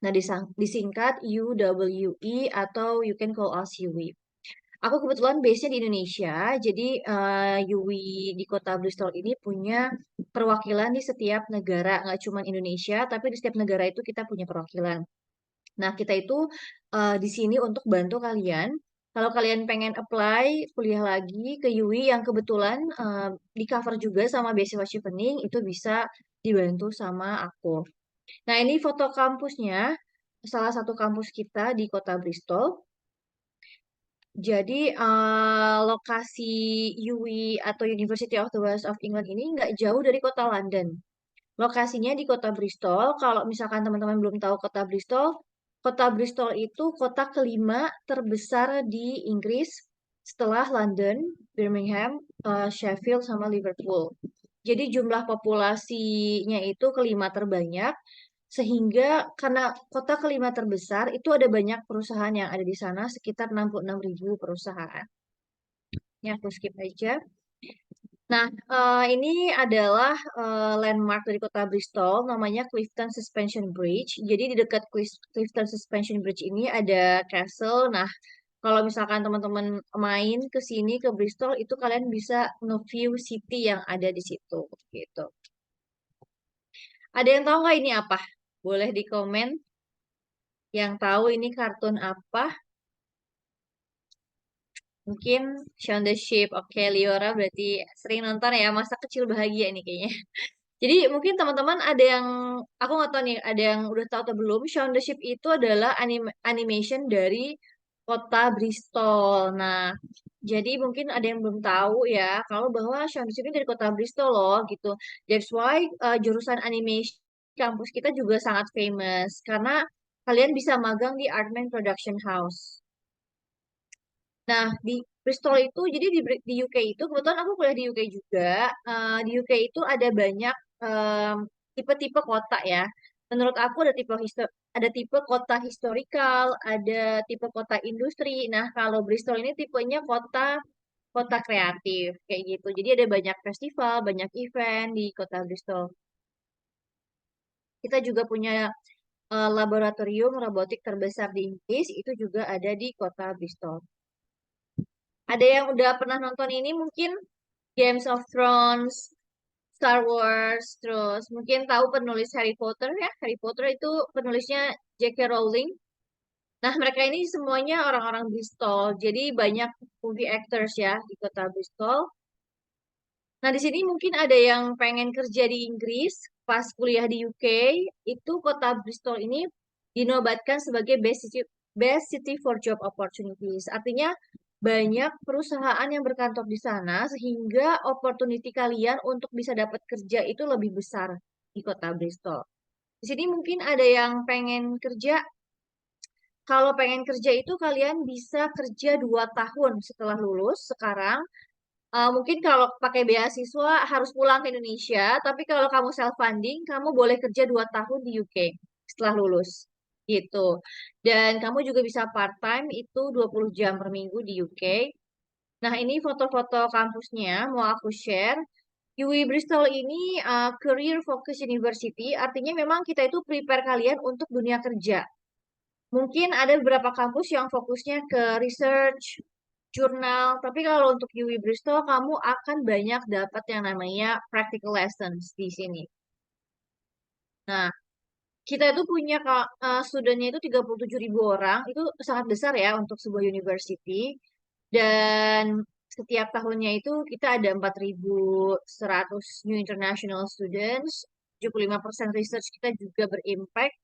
Nah, disingkat UWE atau you can call us UWE. Aku kebetulan base-nya di Indonesia, jadi UWI di kota Bristol ini punya perwakilan di setiap negara, nggak cuma Indonesia, tapi di setiap negara itu kita punya perwakilan. Nah, kita itu di sini untuk bantu kalian. Kalau kalian pengen apply kuliah lagi ke UWI yang kebetulan di cover juga sama beasiswa Chevening, itu bisa dibantu sama aku. Nah, ini foto kampusnya, salah satu kampus kita di kota Bristol. Jadi lokasi UWE atau University of the West of England ini nggak jauh dari kota London. Lokasinya di kota Bristol. Kalau misalkan teman-teman belum tahu kota Bristol, kota Bristol itu kota kelima terbesar di Inggris setelah London, Birmingham, Sheffield, sama Liverpool. Jadi jumlah populasinya itu kelima terbanyak, sehingga karena kota kelima terbesar itu ada banyak perusahaan yang ada di sana, sekitar 66.000 perusahaan. Ini aku skip aja. Nah, ini adalah landmark dari kota Bristol, namanya Clifton Suspension Bridge. Jadi di dekat Clifton Suspension Bridge ini ada castle. Nah, kalau misalkan teman-teman main ke sini ke Bristol, itu kalian bisa nge-view city yang ada di situ, gitu. Ada yang tahu nggak ini apa? Boleh di komen. Yang tahu ini kartun apa? Mungkin Shaun the Sheep. Oke, Liora berarti sering nonton ya. Masa kecil bahagia nih kayaknya. Jadi mungkin teman-teman ada yang, aku nggak tahu nih, ada yang udah tahu atau belum, Shaun the Sheep itu adalah animation dari kota Bristol. Nah, jadi mungkin ada yang belum tahu ya, kalau bahwa Shaun the Sheep ini dari kota Bristol loh, gitu. That's why jurusan animation kampus kita juga sangat famous, karena kalian bisa magang di Artman Production House. Nah, di Bristol itu, jadi di UK itu, kebetulan aku kuliah di UK juga. Di UK itu ada banyak tipe-tipe kota ya. Menurut aku ada tipe kota historical, ada tipe kota industri. Nah, kalau Bristol ini tipenya kota kota kreatif kayak gitu. Jadi ada banyak festival, banyak event di kota Bristol. Kita juga punya laboratorium robotik terbesar di Inggris, itu juga ada di kota Bristol. Ada yang udah pernah nonton ini mungkin Games of Thrones, Star Wars, terus mungkin tahu penulis Harry Potter ya. Harry Potter itu penulisnya J.K. Rowling. Nah, mereka ini semuanya orang-orang Bristol. Jadi banyak movie actors ya di kota Bristol. Nah, di sini mungkin ada yang pengen kerja di Inggris pas kuliah di UK. Itu kota Bristol ini dinobatkan sebagai best city for job opportunities. Artinya banyak perusahaan yang berkantor di sana sehingga opportunity kalian untuk bisa dapat kerja itu lebih besar di kota Bristol. Di sini mungkin ada yang pengen kerja. Kalau pengen kerja itu kalian bisa kerja 2 tahun setelah lulus sekarang. Mungkin kalau pakai beasiswa harus pulang ke Indonesia, tapi kalau kamu self-funding, kamu boleh kerja 2 tahun di UK setelah lulus. Gitu. Dan kamu juga bisa part-time itu 20 jam per minggu di UK. Nah, ini foto-foto kampusnya mau aku share. UWE Bristol ini Career Focus University, artinya memang kita itu prepare kalian untuk dunia kerja. Mungkin ada beberapa kampus yang fokusnya ke research, jurnal, tapi kalau untuk UWE Bristol, kamu akan banyak dapat yang namanya practical lessons di sini. Nah, kita itu punya studentnya itu 37.000 orang, itu sangat besar ya untuk sebuah university. Dan setiap tahunnya itu kita ada 4.100 new international students, 75% research kita juga berimpact,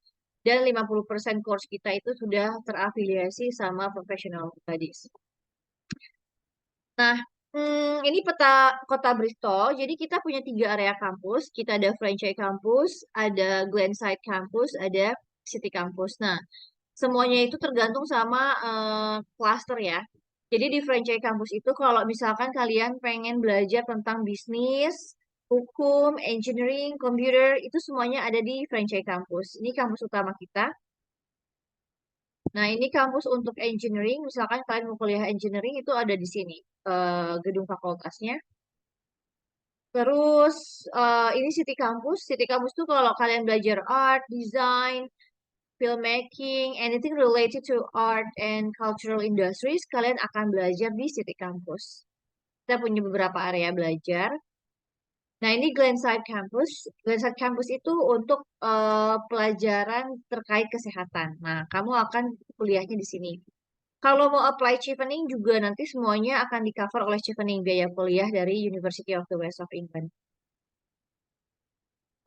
dan 50% course kita itu sudah terafiliasi sama professional studies. Nah, ini peta kota Bristol. Jadi kita punya 3 area kampus. Kita ada franchise campus, ada Glenside campus, ada City campus. Nah, semuanya itu tergantung sama cluster ya. Jadi di franchise campus itu kalau misalkan kalian pengen belajar tentang bisnis, hukum, engineering, computer, itu semuanya ada di franchise campus. Ini kampus utama kita. Nah, ini kampus untuk engineering. Misalkan kalian mau kuliah engineering itu ada di sini, gedung fakultasnya. Terus ini City Campus. City Campus tuh kalau kalian belajar art, design, filmmaking, anything related to art and cultural industries, kalian akan belajar di City Campus. Kita punya beberapa area belajar. Nah, ini Glenside Campus. Glenside Campus itu untuk pelajaran terkait kesehatan. Nah, kamu akan kuliahnya di sini. Kalau mau apply Chevening juga nanti semuanya akan di-cover oleh Chevening biaya kuliah dari University of the West of England.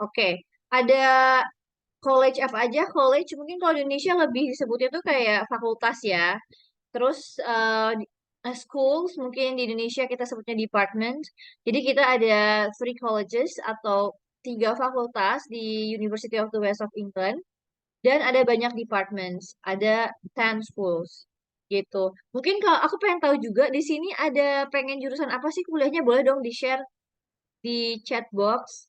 Oke, ada college apa aja? College mungkin kalau di Indonesia lebih disebutnya tuh kayak fakultas ya. Terus schools mungkin di Indonesia kita sebutnya department. Jadi kita ada 3 colleges atau 3 fakultas di University of the West of England. Dan ada banyak departments, ada 10 schools gitu. Mungkin kalau aku pengen tahu juga di sini ada pengen jurusan apa sih kuliahnya, boleh dong di-share di chat box.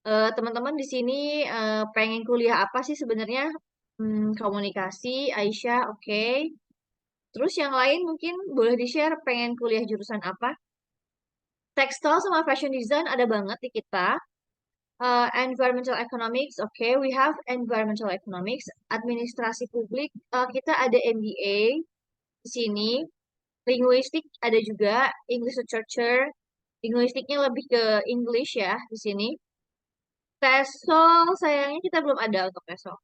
Teman-teman di sini pengen kuliah apa sih sebenarnya? Komunikasi, Aisyah, oke. Terus yang lain mungkin boleh di-share pengen kuliah jurusan apa? Textile sama fashion design ada banget di kita. Environmental economics, okay, we have environmental economics. Administrasi publik, kita ada MBA di sini. Linguistik ada juga, English Literature. Linguistiknya lebih ke English ya di sini. TESOL, sayangnya kita belum ada untuk TESOL.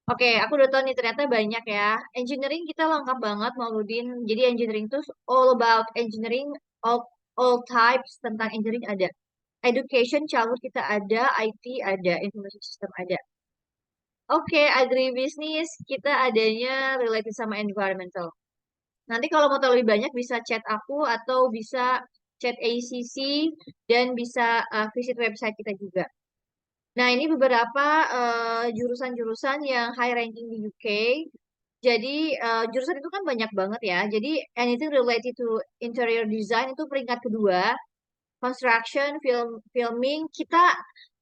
Oke, aku udah tahu nih ternyata banyak ya. Engineering kita lengkap banget, Mauludin. Jadi engineering itu all about engineering, all types tentang engineering ada. Education, childhood kita ada, IT ada, information system ada. Oke, agribisnis kita adanya related sama environmental. Nanti kalau mau tahu lebih banyak bisa chat aku atau bisa chat AECC dan bisa visit website kita juga. Nah, ini beberapa jurusan-jurusan yang high ranking di UK. Jadi jurusan itu kan banyak banget ya. Jadi anything related to interior design itu peringkat kedua. Construction, filming, kita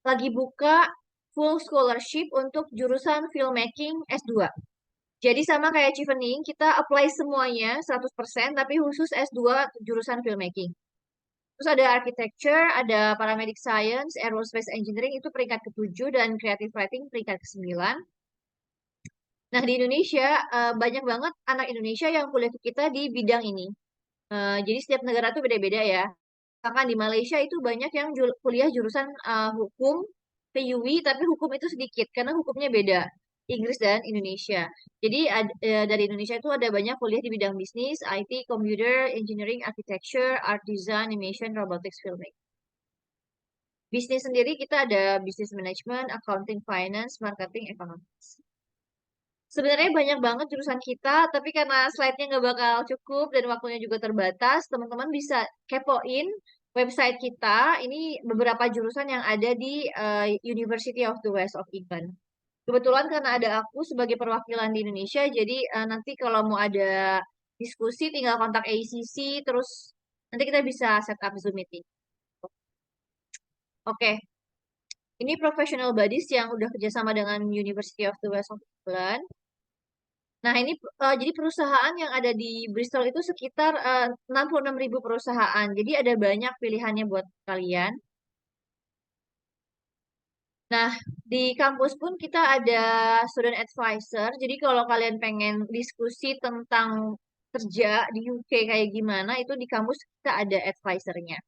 lagi buka full scholarship untuk jurusan filmmaking S2. Jadi sama kayak Chevening, kita apply semuanya 100%, tapi khusus S2 jurusan filmmaking. Terus ada architecture, ada paramedic science, aerospace engineering, itu peringkat ke-7, dan creative writing peringkat ke-9. Nah, di Indonesia, banyak banget anak Indonesia yang kuliah ke kita di bidang ini. Jadi setiap negara itu beda-beda ya. Bahkan di Malaysia itu banyak yang kuliah jurusan hukum, PUI, tapi hukum itu sedikit, karena hukumnya beda. Inggris dan Indonesia. Jadi dari Indonesia itu ada banyak kuliah di bidang bisnis, IT, computer, engineering, architecture, art design, animation, robotics, filming. Bisnis sendiri kita ada business management, accounting, finance, marketing, economics. Sebenarnya banyak banget jurusan kita, tapi karena slide-nya nggak bakal cukup dan waktunya juga terbatas, teman-teman bisa kepoin website kita. Ini beberapa jurusan yang ada di University of the West of England. Kebetulan karena ada aku sebagai perwakilan di Indonesia, jadi nanti kalau mau ada diskusi tinggal kontak AECC, terus nanti kita bisa set up Zoom meeting. Oke, ini professional bodies yang udah kerjasama dengan University of the West of England. Nah, ini jadi perusahaan yang ada di Bristol itu sekitar 66.000 perusahaan. Jadi ada banyak pilihannya buat kalian. Nah, di kampus pun kita ada student advisor. Jadi kalau kalian pengen diskusi tentang kerja di UK kayak gimana, itu di kampus kita ada advisornya.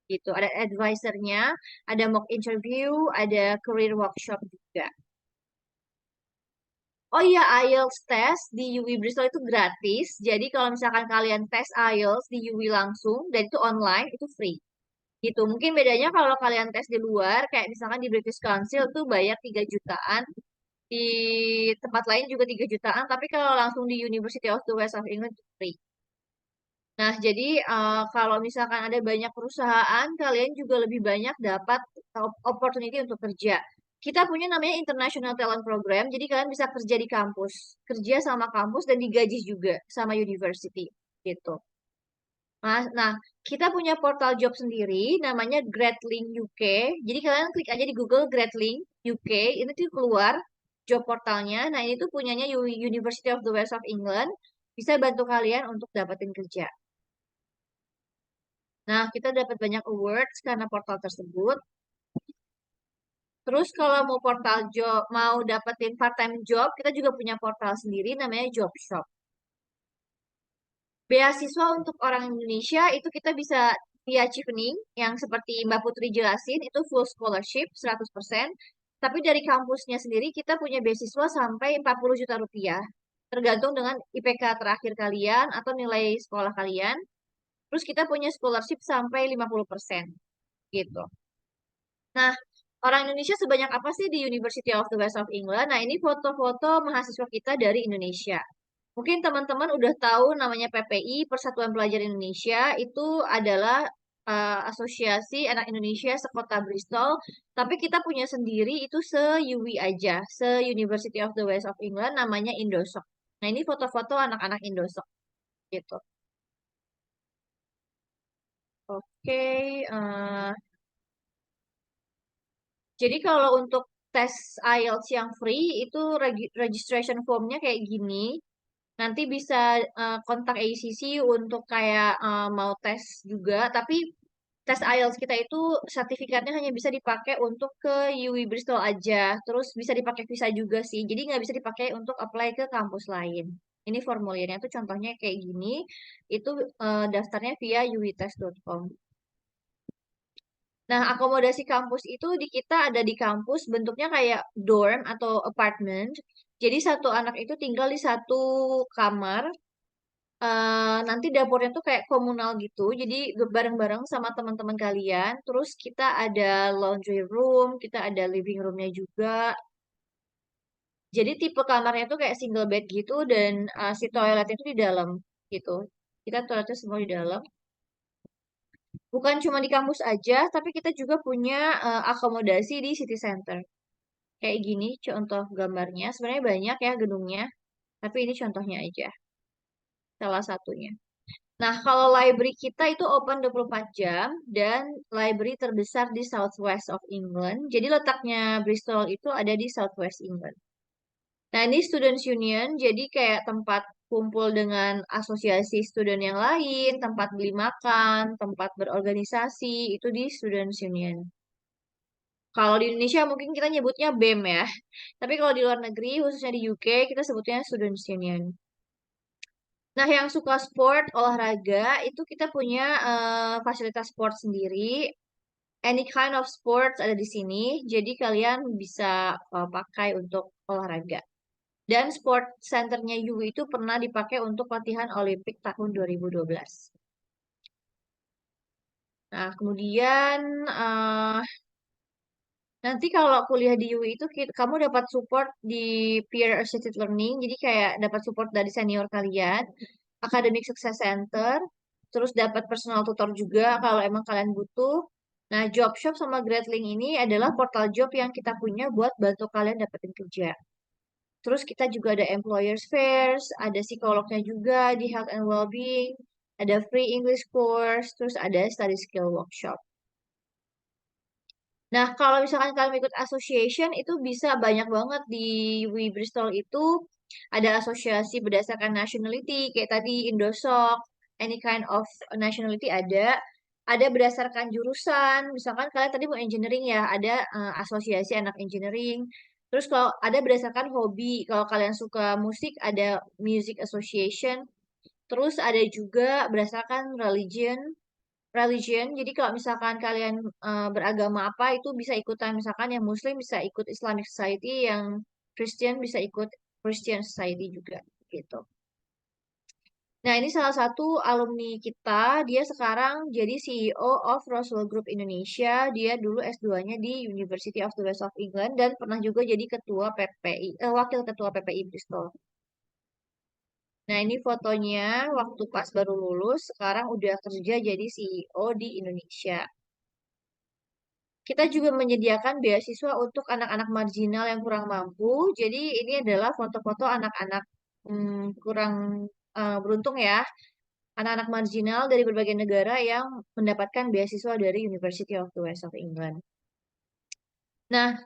Gitu, ada advisornya, ada mock interview, ada career workshop juga. Oh iya, IELTS test di UWE Bristol itu gratis. Jadi kalau misalkan kalian tes IELTS di UWE langsung, dan itu online, itu free. Gitu. Mungkin bedanya kalau kalian tes di luar, kayak misalkan di British Council tuh bayar 3 jutaan, di tempat lain juga 3 jutaan, tapi kalau langsung di University of the West of England itu free. Nah, jadi kalau misalkan ada banyak perusahaan, kalian juga lebih banyak dapat opportunity untuk kerja. Kita punya namanya International Talent Program, jadi kalian bisa kerja di kampus, kerja sama kampus dan digaji juga sama university, gitu. Nah, kita punya portal job sendiri, namanya Gradlink UK. Jadi kalian klik aja di Google Gradlink UK, ini tuh keluar job portalnya. Nah, ini tuh punyanya University of the West of England, bisa bantu kalian untuk dapetin kerja. Nah, kita dapat banyak awards karena portal tersebut. Terus kalau mau portal job, mau dapetin part-time job, kita juga punya portal sendiri namanya Job Shop. Beasiswa untuk orang Indonesia itu kita bisa via Chevening, yang seperti Mbak Putri jelasin, itu full scholarship 100%. Tapi dari kampusnya sendiri kita punya beasiswa sampai 40 juta rupiah. Tergantung dengan IPK terakhir kalian atau nilai sekolah kalian. Terus kita punya scholarship sampai 50%. Gitu. Nah, orang Indonesia sebanyak apa sih di University of the West of England? Nah, ini foto-foto mahasiswa kita dari Indonesia. Mungkin teman-teman udah tahu namanya PPI, Persatuan Pelajar Indonesia, itu adalah asosiasi anak Indonesia sekota Bristol, tapi kita punya sendiri itu se-UWE aja, se-University of the West of England, namanya Indosok. Nah, ini foto-foto anak-anak Indosok gitu. Oke, jadi kalau untuk tes IELTS yang free itu registration formnya kayak gini. Nanti bisa kontak AECC untuk kayak mau tes juga, tapi tes IELTS kita itu sertifikatnya hanya bisa dipakai untuk ke UWE Bristol aja, terus bisa dipakai visa juga sih, jadi nggak bisa dipakai untuk apply ke kampus lain. Ini formulirnya tuh contohnya kayak gini, itu daftarnya via uwetest.com. Nah, akomodasi kampus itu di kita ada di kampus bentuknya kayak dorm atau apartment. Jadi satu anak itu tinggal di satu kamar. Nanti dapurnya tuh kayak komunal gitu. Jadi bareng-bareng sama teman-teman kalian. Terus kita ada laundry room, kita ada living roomnya juga. Jadi tipe kamarnya tuh kayak single bed gitu dan si toiletnya itu di dalam gitu. Kita toiletnya semua di dalam. Bukan cuma di kampus aja, tapi kita juga punya akomodasi di city center. Kayak gini contoh gambarnya. Sebenarnya banyak ya gedungnya, tapi ini contohnya aja. Salah satunya. Nah, kalau library kita itu open 24 jam dan library terbesar di Southwest of England. Jadi letaknya Bristol itu ada di Southwest England. Nah, ini Students Union, jadi kayak tempat kumpul dengan asosiasi student yang lain, tempat beli makan, tempat berorganisasi, itu di Students Union. Kalau di Indonesia mungkin kita nyebutnya BEM ya. Tapi kalau di luar negeri, khususnya di UK, kita sebutnya Students Union. Nah, yang suka sport, olahraga, itu kita punya fasilitas sport sendiri. Any kind of sports ada di sini. Jadi kalian bisa pakai untuk olahraga. Dan sport centernya UWE itu pernah dipakai untuk latihan Olimpik tahun 2012. Nah, kemudian nanti kalau kuliah di UWE itu kamu dapat support di peer assisted learning. Jadi kayak dapat support dari senior kalian. Academic Success Center, terus dapat personal tutor juga kalau emang kalian butuh. Nah, Job Shop sama Gradling ini adalah portal job yang kita punya buat bantu kalian dapetin kerja. Terus kita juga ada employers fairs, ada psikolognya juga di health and well-being, ada free English course, terus ada study skill workshop. Nah, kalau misalkan kalian ikut association itu bisa banyak banget di UWE Bristol itu ada asosiasi berdasarkan nationality kayak tadi Indosok, any kind of nationality ada berdasarkan jurusan. Misalkan kalian tadi mau engineering ya, ada asosiasi anak engineering. Terus kalau ada berdasarkan hobi, kalau kalian suka musik ada music association. Terus ada juga berdasarkan religion. Jadi kalau misalkan kalian beragama apa itu bisa ikutan. Misalkan yang Muslim bisa ikut Islamic Society, yang Christian bisa ikut Christian Society juga gitu. Nah, ini salah satu alumni kita. Dia sekarang jadi CEO of Russell Group Indonesia. Dia dulu S2-nya di University of the West of England dan pernah juga jadi ketua PPI, wakil ketua PPI Bristol. Nah, ini fotonya waktu pas baru lulus, sekarang udah kerja jadi CEO di Indonesia. Kita juga menyediakan beasiswa untuk anak-anak marginal yang kurang mampu. Jadi ini adalah foto-foto anak-anak kurang beruntung ya. Anak-anak marginal dari berbagai negara yang mendapatkan beasiswa dari University of the West of England. Nah,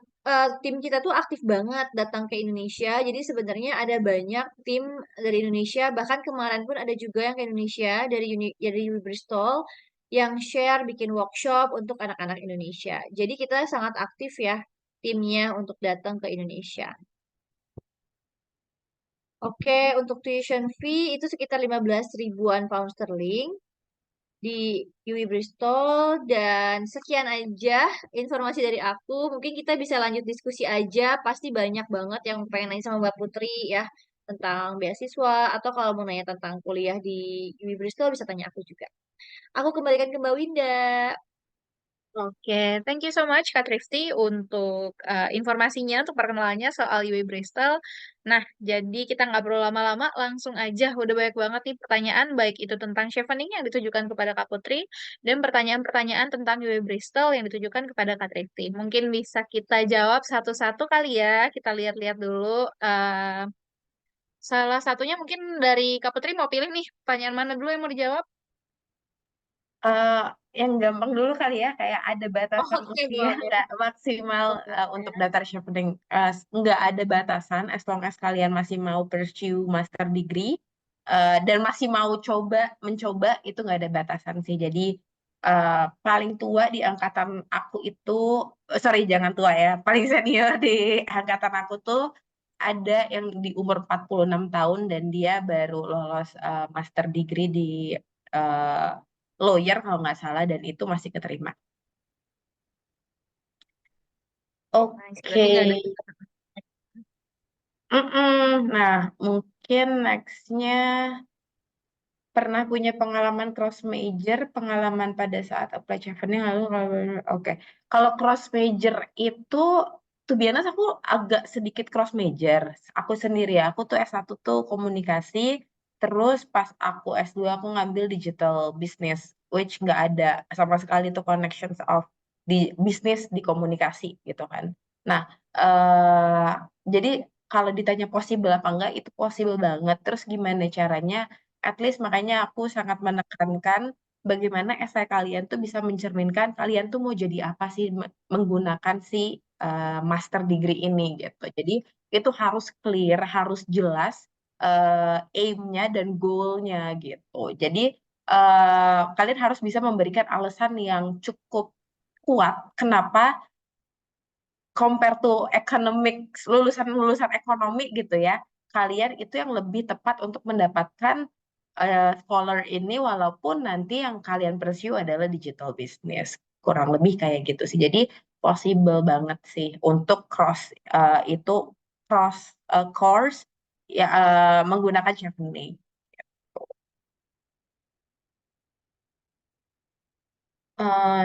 tim kita tuh aktif banget datang ke Indonesia. Jadi sebenarnya ada banyak tim dari Indonesia. Bahkan kemarin pun ada juga yang ke Indonesia dari Bristol yang share bikin workshop untuk anak-anak Indonesia. Jadi kita sangat aktif ya timnya untuk datang ke Indonesia. Oke, untuk tuition fee itu sekitar 15 ribuan pound sterling di UWE Bristol, dan sekian aja informasi dari aku. Mungkin kita bisa lanjut diskusi aja, pasti banyak banget yang pengen nanya sama Mbak Putri ya tentang beasiswa, atau kalau mau nanya tentang kuliah di UWE Bristol bisa tanya aku juga. Aku kembalikan ke Mbak Winda. Oke, thank you so much Kak Trifty untuk informasinya, untuk perkenalannya soal UWE Bristol. Nah, jadi kita nggak perlu lama-lama, langsung aja. Udah banyak banget nih pertanyaan, baik itu tentang Chevening yang ditujukan kepada Kak Putri, dan pertanyaan-pertanyaan tentang UWE Bristol yang ditujukan kepada Kak Trifty. Mungkin bisa kita jawab satu-satu kali ya. Kita lihat-lihat dulu. Salah satunya mungkin dari Kak Putri mau pilih nih, pertanyaan mana dulu yang mau dijawab? Eh, yang gampang dulu kali ya, kayak ada batasan Oke, usia boleh. nggak maksimal untuk daftar Chevening. Nggak ada batasan, as long as kalian masih mau pursue master degree dan masih mau mencoba itu nggak ada batasan sih. Jadi paling tua di angkatan aku itu, sorry jangan tua ya, paling senior di angkatan aku tuh ada yang di umur 46 tahun dan dia baru lolos master degree di eh, lawyer kalau nggak salah dan itu masih keterima. Nice, Oke. berarti nggak ada. Nah, mungkin nextnya pernah punya pengalaman cross major, pengalaman pada saat apply Chevening lalu oke. Kalau cross major itu tuh biasanya aku agak sedikit cross major. Aku sendiri ya, aku tuh S1 tuh komunikasi, terus pas aku S2 aku ngambil digital business, which nggak ada sama sekali tuh connections of di bisnis di komunikasi gitu kan. Nah, eh jadi kalau ditanya possible apa enggak, itu possible banget. Terus gimana caranya? At least makanya aku sangat menekankan bagaimana esai kalian tuh bisa mencerminkan kalian tuh mau jadi apa sih menggunakan si master degree ini gitu. Jadi itu harus clear, harus jelas aim-nya dan goal-nya gitu. Jadi kalian harus bisa memberikan alasan yang cukup kuat kenapa compare to economics, lulusan ekonomi gitu ya, kalian itu yang lebih tepat untuk mendapatkan scholar ini walaupun nanti yang kalian pursue adalah digital business. Kurang lebih kayak gitu sih. Jadi possible banget sih untuk itu cross course ya menggunakan Chevening.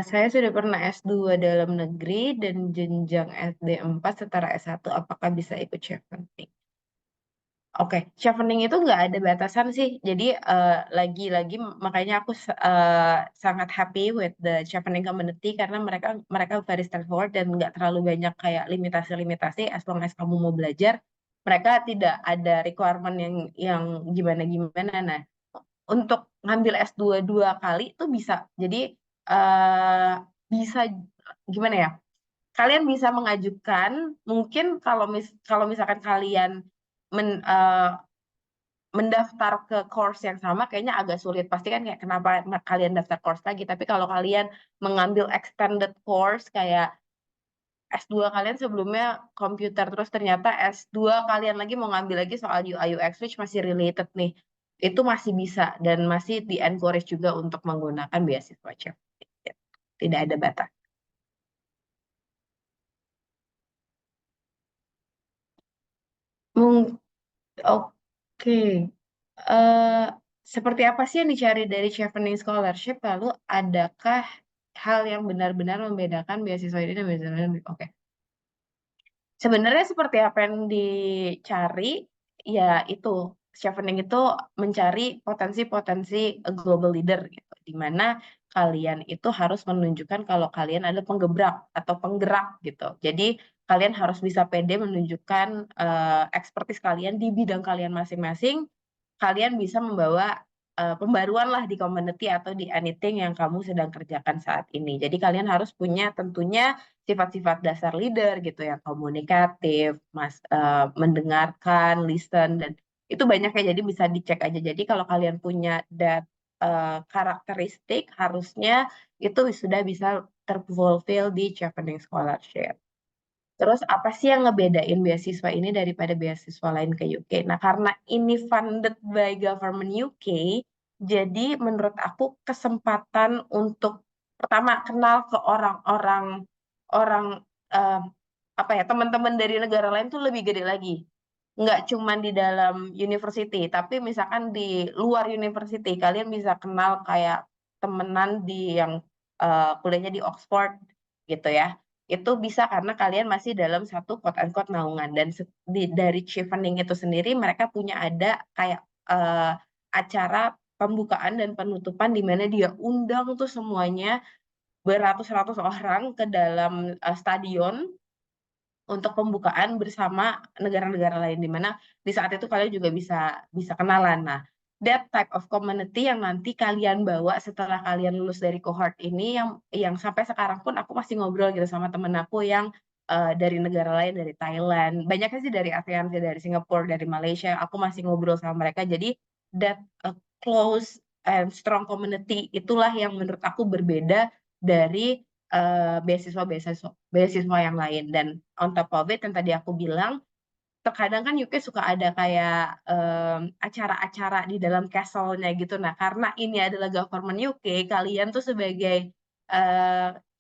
Saya sudah pernah S2 dalam negeri dan jenjang SD 4 setara S1. Apakah bisa ikut Chevening? Oke, chevening itu nggak ada batasan sih. Jadi lagi-lagi makanya aku sangat happy with the chevening community karena mereka mereka very straightforward dan nggak terlalu banyak kayak limitasi-limitasi. As long as kamu mau belajar, mereka tidak ada requirement yang gimana-gimana. Nah, untuk ngambil S2 dua kali itu bisa. Jadi eh bisa gimana ya? Kalian bisa mengajukan mungkin kalau misalkan kalian men, eh, mendaftar ke course yang sama kayaknya agak sulit. Pasti kan kayak kenapa kalian daftar course lagi. Tapi kalau kalian mengambil extended course kayak S2 kalian sebelumnya komputer terus ternyata S2 kalian lagi mau ngambil lagi soal UI UX which masih related nih. Itu masih bisa dan masih di encourage juga untuk menggunakan beasiswa CEF. Tidak ada batas. Mung- Oke. eh Seperti apa sih yang dicari dari Chevening Scholarship? Lalu adakah hal yang benar-benar membedakan beasiswa ini dan beasiswa lain? Oke. Sebenarnya seperti apa yang dicari, ya itu. Chevening itu mencari potensi-potensi global leader gitu. Di mana kalian itu harus menunjukkan kalau kalian ada penggebrak atau penggerak gitu. Jadi kalian harus bisa pede menunjukkan expertise kalian di bidang kalian masing-masing kalian bisa membawa pembaruan lah di community atau di anything yang kamu sedang kerjakan saat ini. Jadi kalian harus punya tentunya sifat-sifat dasar leader gitu ya, komunikatif, mendengarkan, listen dan itu banyak ya. Jadi bisa dicek aja. Jadi kalau kalian punya karakteristik harusnya itu sudah bisa terfulfill di Chevening Scholarship. Terus apa sih yang ngebedain beasiswa ini daripada beasiswa lain ke UK? Nah, karena ini funded by government UK, jadi menurut aku kesempatan untuk pertama kenal ke orang eh, apa ya teman-teman dari negara lain tuh lebih gede lagi. Nggak cuma di dalam university, tapi misalkan di luar university kalian bisa kenal kayak temenan di yang kuliahnya di Oxford gitu ya. Itu bisa karena kalian masih dalam satu quote-unquote naungan. Dan dari Chevening itu sendiri mereka punya ada kayak acara pembukaan dan penutupan di mana dia undang tuh semuanya beratus-ratus orang ke dalam stadion untuk pembukaan bersama negara-negara lain, di mana di saat itu kalian juga bisa kenalan. Nah, that type of community yang nanti kalian bawa setelah kalian lulus dari cohort ini, yang sampai sekarang pun aku masih ngobrol gitu sama temen aku yang dari negara lain, dari Thailand, banyaknya sih dari ASEAN sih, dari Singapura, dari Malaysia, aku masih ngobrol sama mereka. Jadi that close and strong community itulah yang menurut aku berbeda dari beasiswa yang lain. Dan on top of it yang tadi aku bilang, terkadang kan UK suka ada kayak acara-acara di dalam castle-nya gitu. Nah, karena ini adalah government UK, kalian tuh sebagai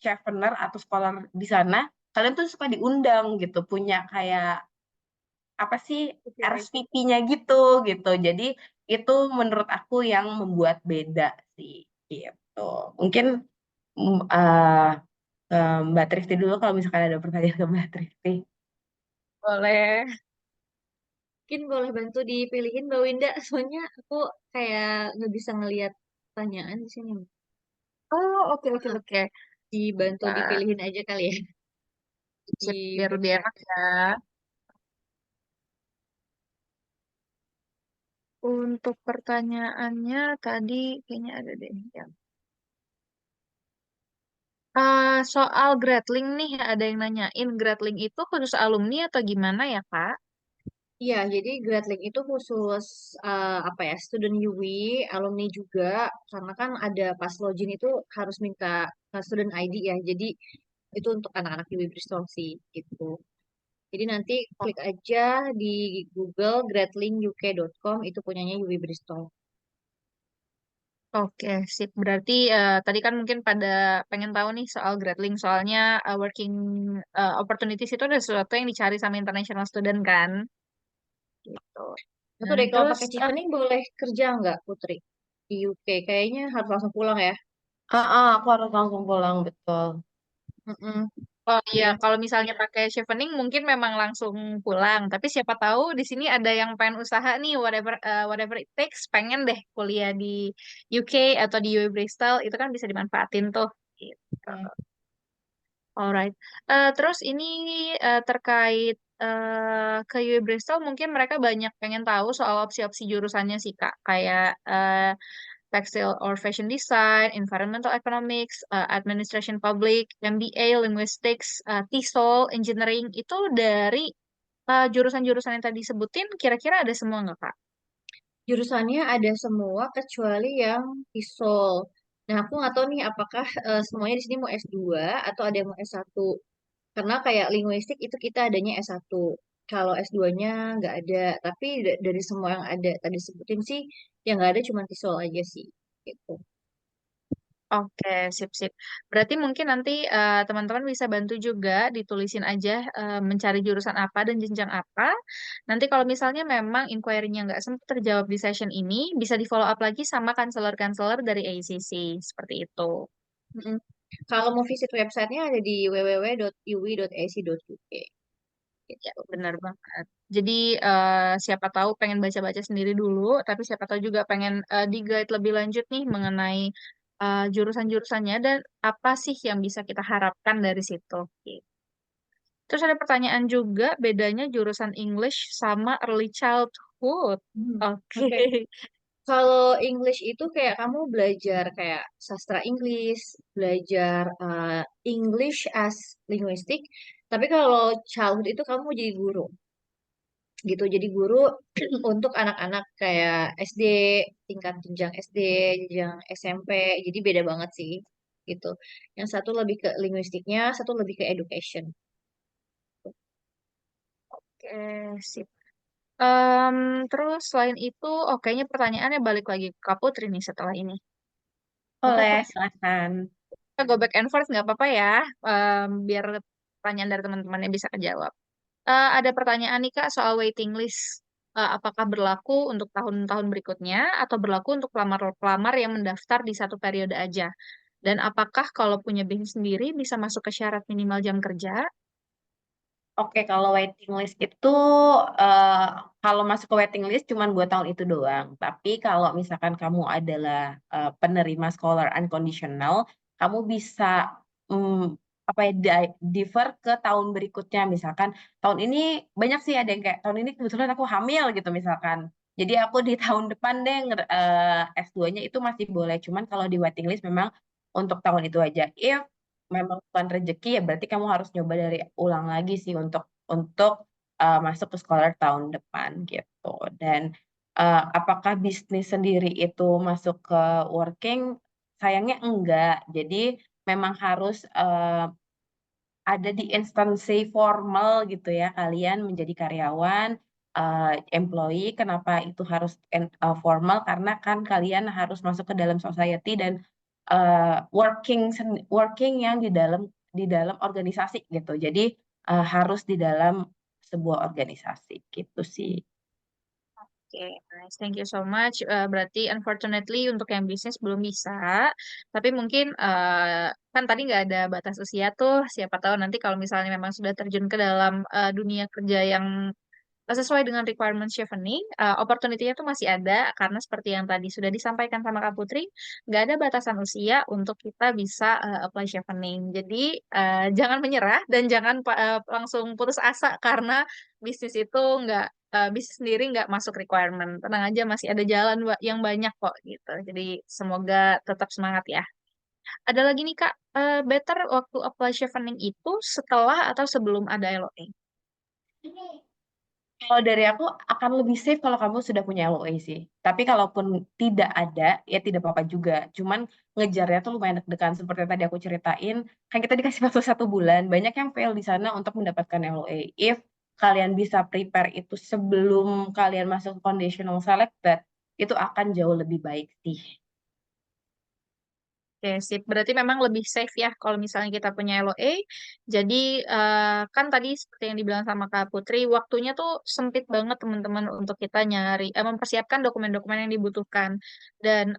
chevener atau scholar di sana, kalian tuh suka diundang gitu, punya kayak apa sih RSVP-nya gitu. Jadi itu menurut aku yang membuat beda sih gitu. Mungkin Mbak Trifty dulu kalau misalkan ada pertanyaan ke Mbak Trifty. Boleh. Mungkin boleh bantu dipilihin Mbak Winda, soalnya aku kayak nggak bisa ngelihat pertanyaan di sini. Oh, oke. Dibantu Nah, dipilihin aja kali ya. biar lebih enak ya. Untuk pertanyaannya tadi kayaknya ada deh yang soal gradling nih, ada yang nanyain gradling itu khusus alumni atau gimana ya, Kak? Iya, jadi Gradling itu khusus apa ya, student UWI, alumni juga, karena kan ada pas login itu harus minta student ID ya. Jadi itu untuk anak-anak UWI Bristol sih gitu. Jadi nanti klik aja di Google gradlinguk.com, itu punyanya UWI Bristol. Oke, sip. Berarti tadi kan mungkin pada pengen tahu nih soal gradling, soalnya working opportunities itu ada sesuatu yang dicari sama international student kan, gitu. Itu deh, kalau Terus, pakai Chevening boleh kerja nggak, Putri? Di UK, kayaknya harus langsung pulang ya. Aku harus langsung pulang, betul. Mm-mm. oh iya, Iya. kalau misalnya pakai chevening mungkin memang langsung pulang. Tapi siapa tahu di sini ada yang pengen usaha nih, whatever it takes, pengen deh kuliah di UK atau di UWE Bristol, itu kan bisa dimanfaatin tuh. Gitu. Alright. Terus ini terkait ke UWE Bristol, mungkin mereka banyak pengen tahu soal opsi-opsi jurusannya sih Kak, kayak textile or fashion design, environmental economics, administration public, MBA, linguistics, TESOL, engineering, itu dari jurusan-jurusan yang tadi sebutin, kira-kira ada semua nggak Kak? Jurusannya ada semua kecuali yang visual. Nah, aku nggak tahu nih apakah semuanya di sini mau S2 atau ada yang mau S1. Karena kayak linguistik itu kita adanya S1. Kalau S2-nya nggak ada. Tapi dari semua yang ada tadi sebutin sih, yang nggak ada cuma visual aja sih. Gitu. Oke, sip-sip. Berarti mungkin nanti teman-teman bisa bantu juga ditulisin aja mencari jurusan apa dan jenjang apa. Nanti kalau misalnya memang inquiry-nya nggak sempat terjawab di session ini, bisa di-follow up lagi sama konselor-konselor dari AECC. Seperti itu. Mm-mm. Kalau mau visit websitenya ada di www.uwi.ac.uk. Ya, benar banget. Jadi siapa tahu pengen baca-baca sendiri dulu, tapi siapa tahu juga pengen di-guide lebih lanjut nih mengenai jurusan-jurusannya dan apa sih yang bisa kita harapkan dari situ. Gitu. Terus ada pertanyaan juga, bedanya jurusan English sama early childhood. Oke. Oke. Kalau English itu kayak kamu belajar kayak sastra Inggris, belajar English as linguistik. Tapi kalau childhood itu kamu jadi guru gitu. Jadi guru untuk anak-anak kayak SD, tingkat jenjang SD, jenjang SMP. Jadi beda banget sih gitu. Yang satu lebih ke linguistiknya, satu lebih ke education. Oke, sip. Terus selain itu, oh kayaknya pertanyaannya balik lagi ke Kak Putri nih setelah ini. Gak Boleh, apa-apa. silakan. Kita go back and forth nggak apa-apa ya, biar pertanyaan dari teman-temannya bisa kejawab. Ada pertanyaan nih Kak soal waiting list. Apakah berlaku untuk tahun-tahun berikutnya atau berlaku untuk pelamar-pelamar yang mendaftar di satu periode aja? Dan apakah kalau punya bisnis sendiri bisa masuk ke syarat minimal jam kerja? Oke, kalau waiting list itu eh, kalau masuk ke waiting list cuma 2 tahun itu doang. Tapi kalau misalkan kamu adalah penerima scholar unconditional, kamu bisa apa ya defer ke tahun berikutnya. Misalkan tahun ini banyak sih ada yang kayak tahun ini kebetulan aku hamil gitu misalkan. Jadi aku di tahun depan deh S2-nya itu masih boleh. Cuman kalau di waiting list memang untuk tahun itu aja. If memang bukan rezeki ya berarti kamu harus nyoba dari ulang lagi sih untuk masuk ke scholar tahun depan gitu. Dan apakah bisnis sendiri itu masuk ke working? Sayangnya enggak. Jadi memang harus ada di instansi formal gitu ya kalian menjadi karyawan employee. Kenapa itu harus formal? Karena kan kalian harus masuk ke dalam society dan working yang di dalam organisasi gitu. Jadi harus di dalam sebuah organisasi gitu sih. Oke, nice. Thank you so much. Berarti unfortunately untuk yang bisnis belum bisa. Tapi mungkin kan tadi nggak ada batas usia tuh. Siapa tahu nanti kalau misalnya memang sudah terjun ke dalam dunia kerja yang sesuai dengan requirement Chevening, opportunity-nya tuh masih ada karena seperti yang tadi sudah disampaikan sama Kak Putri, nggak ada batasan usia untuk kita bisa apply Chevening. Jadi jangan menyerah dan jangan langsung putus asa karena bisnis itu nggak bisnis sendiri nggak masuk requirement. Tenang aja masih ada jalan yang banyak kok gitu. Jadi semoga tetap semangat ya. Ada lagi nih Kak, better waktu apply Chevening itu setelah atau sebelum ada LOA? Kalau dari aku akan lebih safe kalau kamu sudah punya LOA sih. Tapi kalaupun tidak ada, ya tidak apa-apa juga. Cuman ngejarnya tuh lumayan deg-degan. Seperti yang tadi aku ceritain, kan kita dikasih waktu 1 bulan. Banyak yang fail di sana untuk mendapatkan LOA. If kalian bisa prepare itu sebelum kalian masuk conditional selected, itu akan jauh lebih baik sih. Oke, sip. Berarti memang lebih safe ya kalau misalnya kita punya LOA. Jadi kan tadi seperti yang dibilang sama Kak Putri, waktunya tuh sempit banget teman-teman untuk kita nyari, mempersiapkan dokumen-dokumen yang dibutuhkan. Dan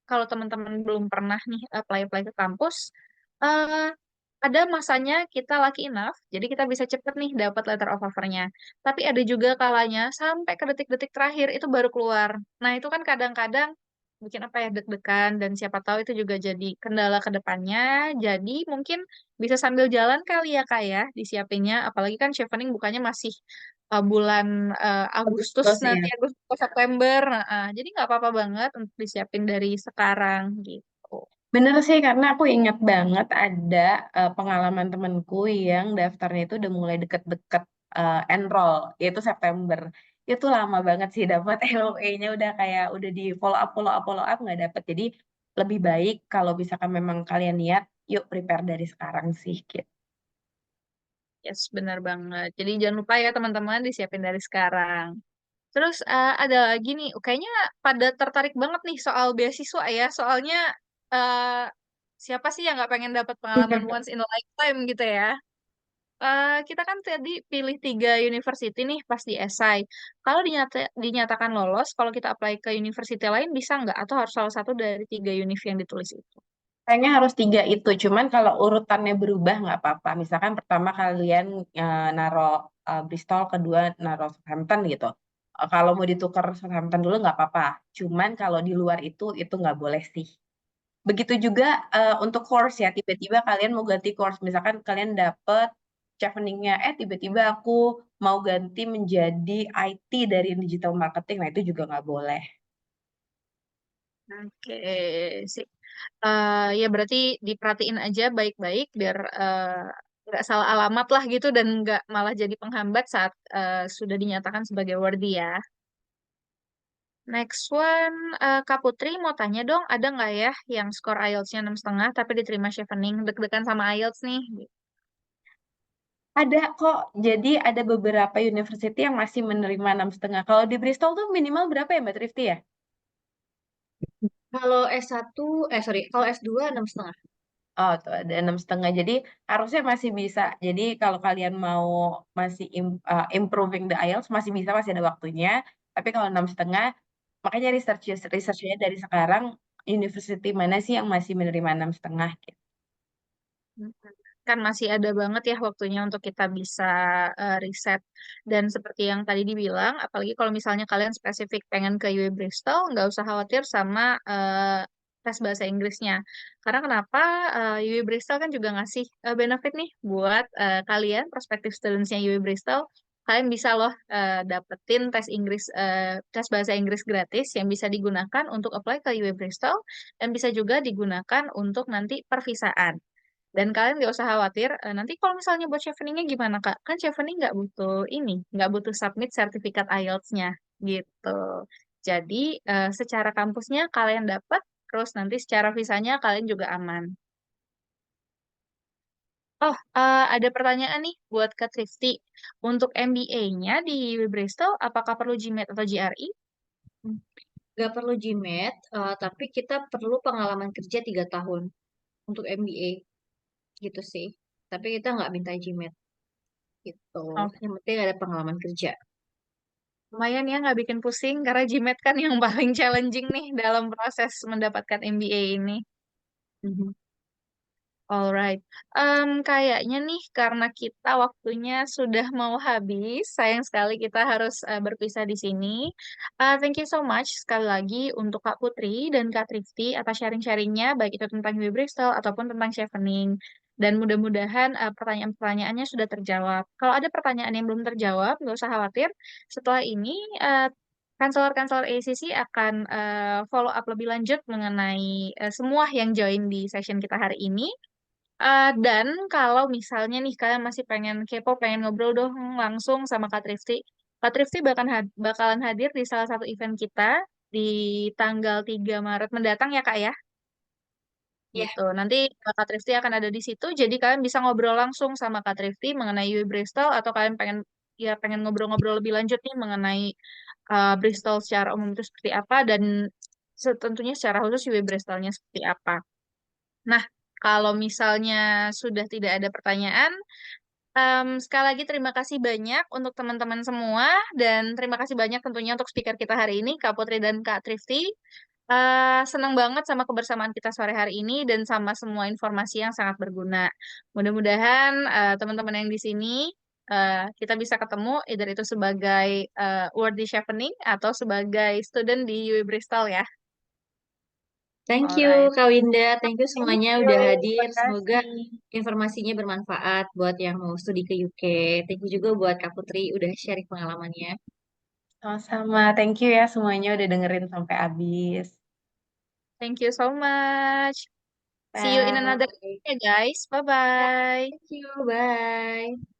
kalau teman-teman belum pernah nih apply-apply ke kampus, eh, ada masanya kita lucky enough, jadi kita bisa cepet nih dapat letter of offer-nya. Tapi ada juga kalanya sampai ke detik-detik terakhir itu baru keluar. Nah itu kan kadang-kadang bikin apa ya deg-degan dan siapa tahu itu juga jadi kendala ke depannya. Jadi mungkin bisa sambil jalan kali ya Kak ya disiapinnya. Apalagi kan Chevening bukannya masih bulan Agustus Terus ya. nanti Agustus September. Nah, jadi nggak apa-apa banget untuk disiapin dari sekarang gitu. Bener sih, karena aku ingat banget ada pengalaman temenku yang daftarnya itu udah mulai deket-deket enroll, yaitu September. Itu lama banget sih dapat LOA-nya udah kayak udah di follow up nggak dapet. Jadi lebih baik kalau misalkan memang kalian niat, yuk prepare dari sekarang sih gitu. Yes, benar banget. Jadi jangan lupa ya teman-teman disiapin dari sekarang. Terus ada lagi nih, kayaknya pada tertarik banget nih soal beasiswa ya. Soalnya eh, siapa sih yang nggak pengen dapat pengalaman once in a lifetime gitu ya? Kita kan tadi pilih 3 university nih pas di esai. Kalau dinyatakan lolos, kalau kita apply ke university lain bisa nggak? Atau harus salah satu dari 3 univ yang ditulis itu? Kayaknya harus 3 itu, cuman kalau urutannya berubah nggak apa-apa. Misalkan pertama kalian naro Bristol, kedua naro Southampton gitu. Kalau mau ditukar Southampton dulu nggak apa-apa. Cuman kalau di luar itu nggak boleh sih. Begitu juga untuk course ya, tiba-tiba kalian mau ganti course. Misalkan kalian dapet cheveningnya, tiba-tiba aku mau ganti menjadi IT dari digital marketing, nah itu juga nggak boleh. Oke, sip. Ya berarti diperhatiin aja baik-baik biar nggak salah alamat lah gitu dan nggak malah jadi penghambat saat sudah dinyatakan sebagai worthy ya. Next one, Kak Putri mau tanya dong, ada nggak ya yang skor IELTS-nya 6,5 tapi diterima Chevening? Deg-degan sama IELTS nih. Ada kok, jadi ada beberapa university yang masih menerima 6,5. Kalau di Bristol tuh minimal berapa ya Mbak Trifty ya? Kalau S1, sorry, kalau S2 6,5. Oh, tuh ada 6,5. Jadi harusnya masih bisa. Jadi kalau kalian mau masih improving the IELTS masih bisa, masih ada waktunya. Tapi kalau 6,5, makanya researchnya dari sekarang university mana sih yang masih menerima 6,5 gitu. Kan masih ada banget ya waktunya untuk kita bisa riset. Dan seperti yang tadi dibilang, apalagi kalau misalnya kalian spesifik pengen ke UWE Bristol, nggak usah khawatir sama tes bahasa Inggrisnya. Karena kenapa? UWE Bristol kan juga ngasih benefit nih buat kalian, prospective students-nya UWE Bristol. Kalian bisa loh dapetin tes bahasa Inggris gratis yang bisa digunakan untuk apply ke UWE Bristol dan bisa juga digunakan untuk nanti pervisaan. Dan kalian nggak usah khawatir, nanti kalau misalnya buat cheveningnya gimana, Kak? Kan chevening nggak butuh submit sertifikat IELTS-nya, gitu. Jadi, secara kampusnya kalian dapat, terus nanti secara visanya kalian juga aman. Oh, ada pertanyaan nih buat Kak Trifty. Untuk MBA-nya di Bristol, apakah perlu GMAT atau GRE? Nggak perlu GMAT, tapi kita perlu pengalaman kerja 3 tahun untuk MBA gitu sih. Tapi kita nggak minta GMAT gitu. Oh, Yang penting ada pengalaman kerja. lumayan ya nggak bikin pusing, karena GMAT kan yang paling challenging nih dalam proses mendapatkan MBA ini. Mhm. Alright, kayaknya nih karena kita waktunya sudah mau habis, sayang sekali kita harus berpisah di sini. Thank you so much sekali lagi untuk Kak Putri dan Kak Trifty atas sharing-sharingnya, baik itu tentang UWE Bristol ataupun tentang Chevening. Dan mudah-mudahan pertanyaan-pertanyaannya sudah terjawab. Kalau ada pertanyaan yang belum terjawab, nggak usah khawatir. Setelah ini, kanselor-kanselor AECC akan follow up lebih lanjut mengenai semua yang join di session kita hari ini. Dan kalau misalnya nih kalian masih pengen kepo, pengen ngobrol dong langsung sama Kak Trifty bakalan hadir di salah satu event kita di tanggal 3 Maret mendatang ya Kak ya, Ya, gitu. Nanti Kak Trifty akan ada di situ, jadi kalian bisa ngobrol langsung sama Kak Trifty mengenai UWE Bristol atau kalian pengen ngobrol-ngobrol lebih lanjut nih mengenai Bristol secara umum itu seperti apa dan tentunya secara khusus UWE Bristolnya seperti apa. Nah, kalau misalnya sudah tidak ada pertanyaan, sekali lagi terima kasih banyak untuk teman-teman semua dan terima kasih banyak tentunya untuk speaker kita hari ini, Kak Putri dan Kak Trifty. Senang banget sama kebersamaan kita sore hari ini dan sama semua informasi yang sangat berguna. Mudah-mudahan teman-teman yang di sini kita bisa ketemu, either itu sebagai awardee Chevening atau sebagai student di UWE Bristol ya. thank you Alright. Kak Winda, thank you Thank semuanya you. udah hadir. Terima Semoga kasih. informasinya bermanfaat buat yang mau studi ke UK. Thank you juga buat Kak Putri udah sharing pengalamannya. Sama-sama, thank you ya semuanya udah dengerin sampai habis. Thank you so much. See you in another Bye. video, guys. Ya, Bye-bye. thank you, bye.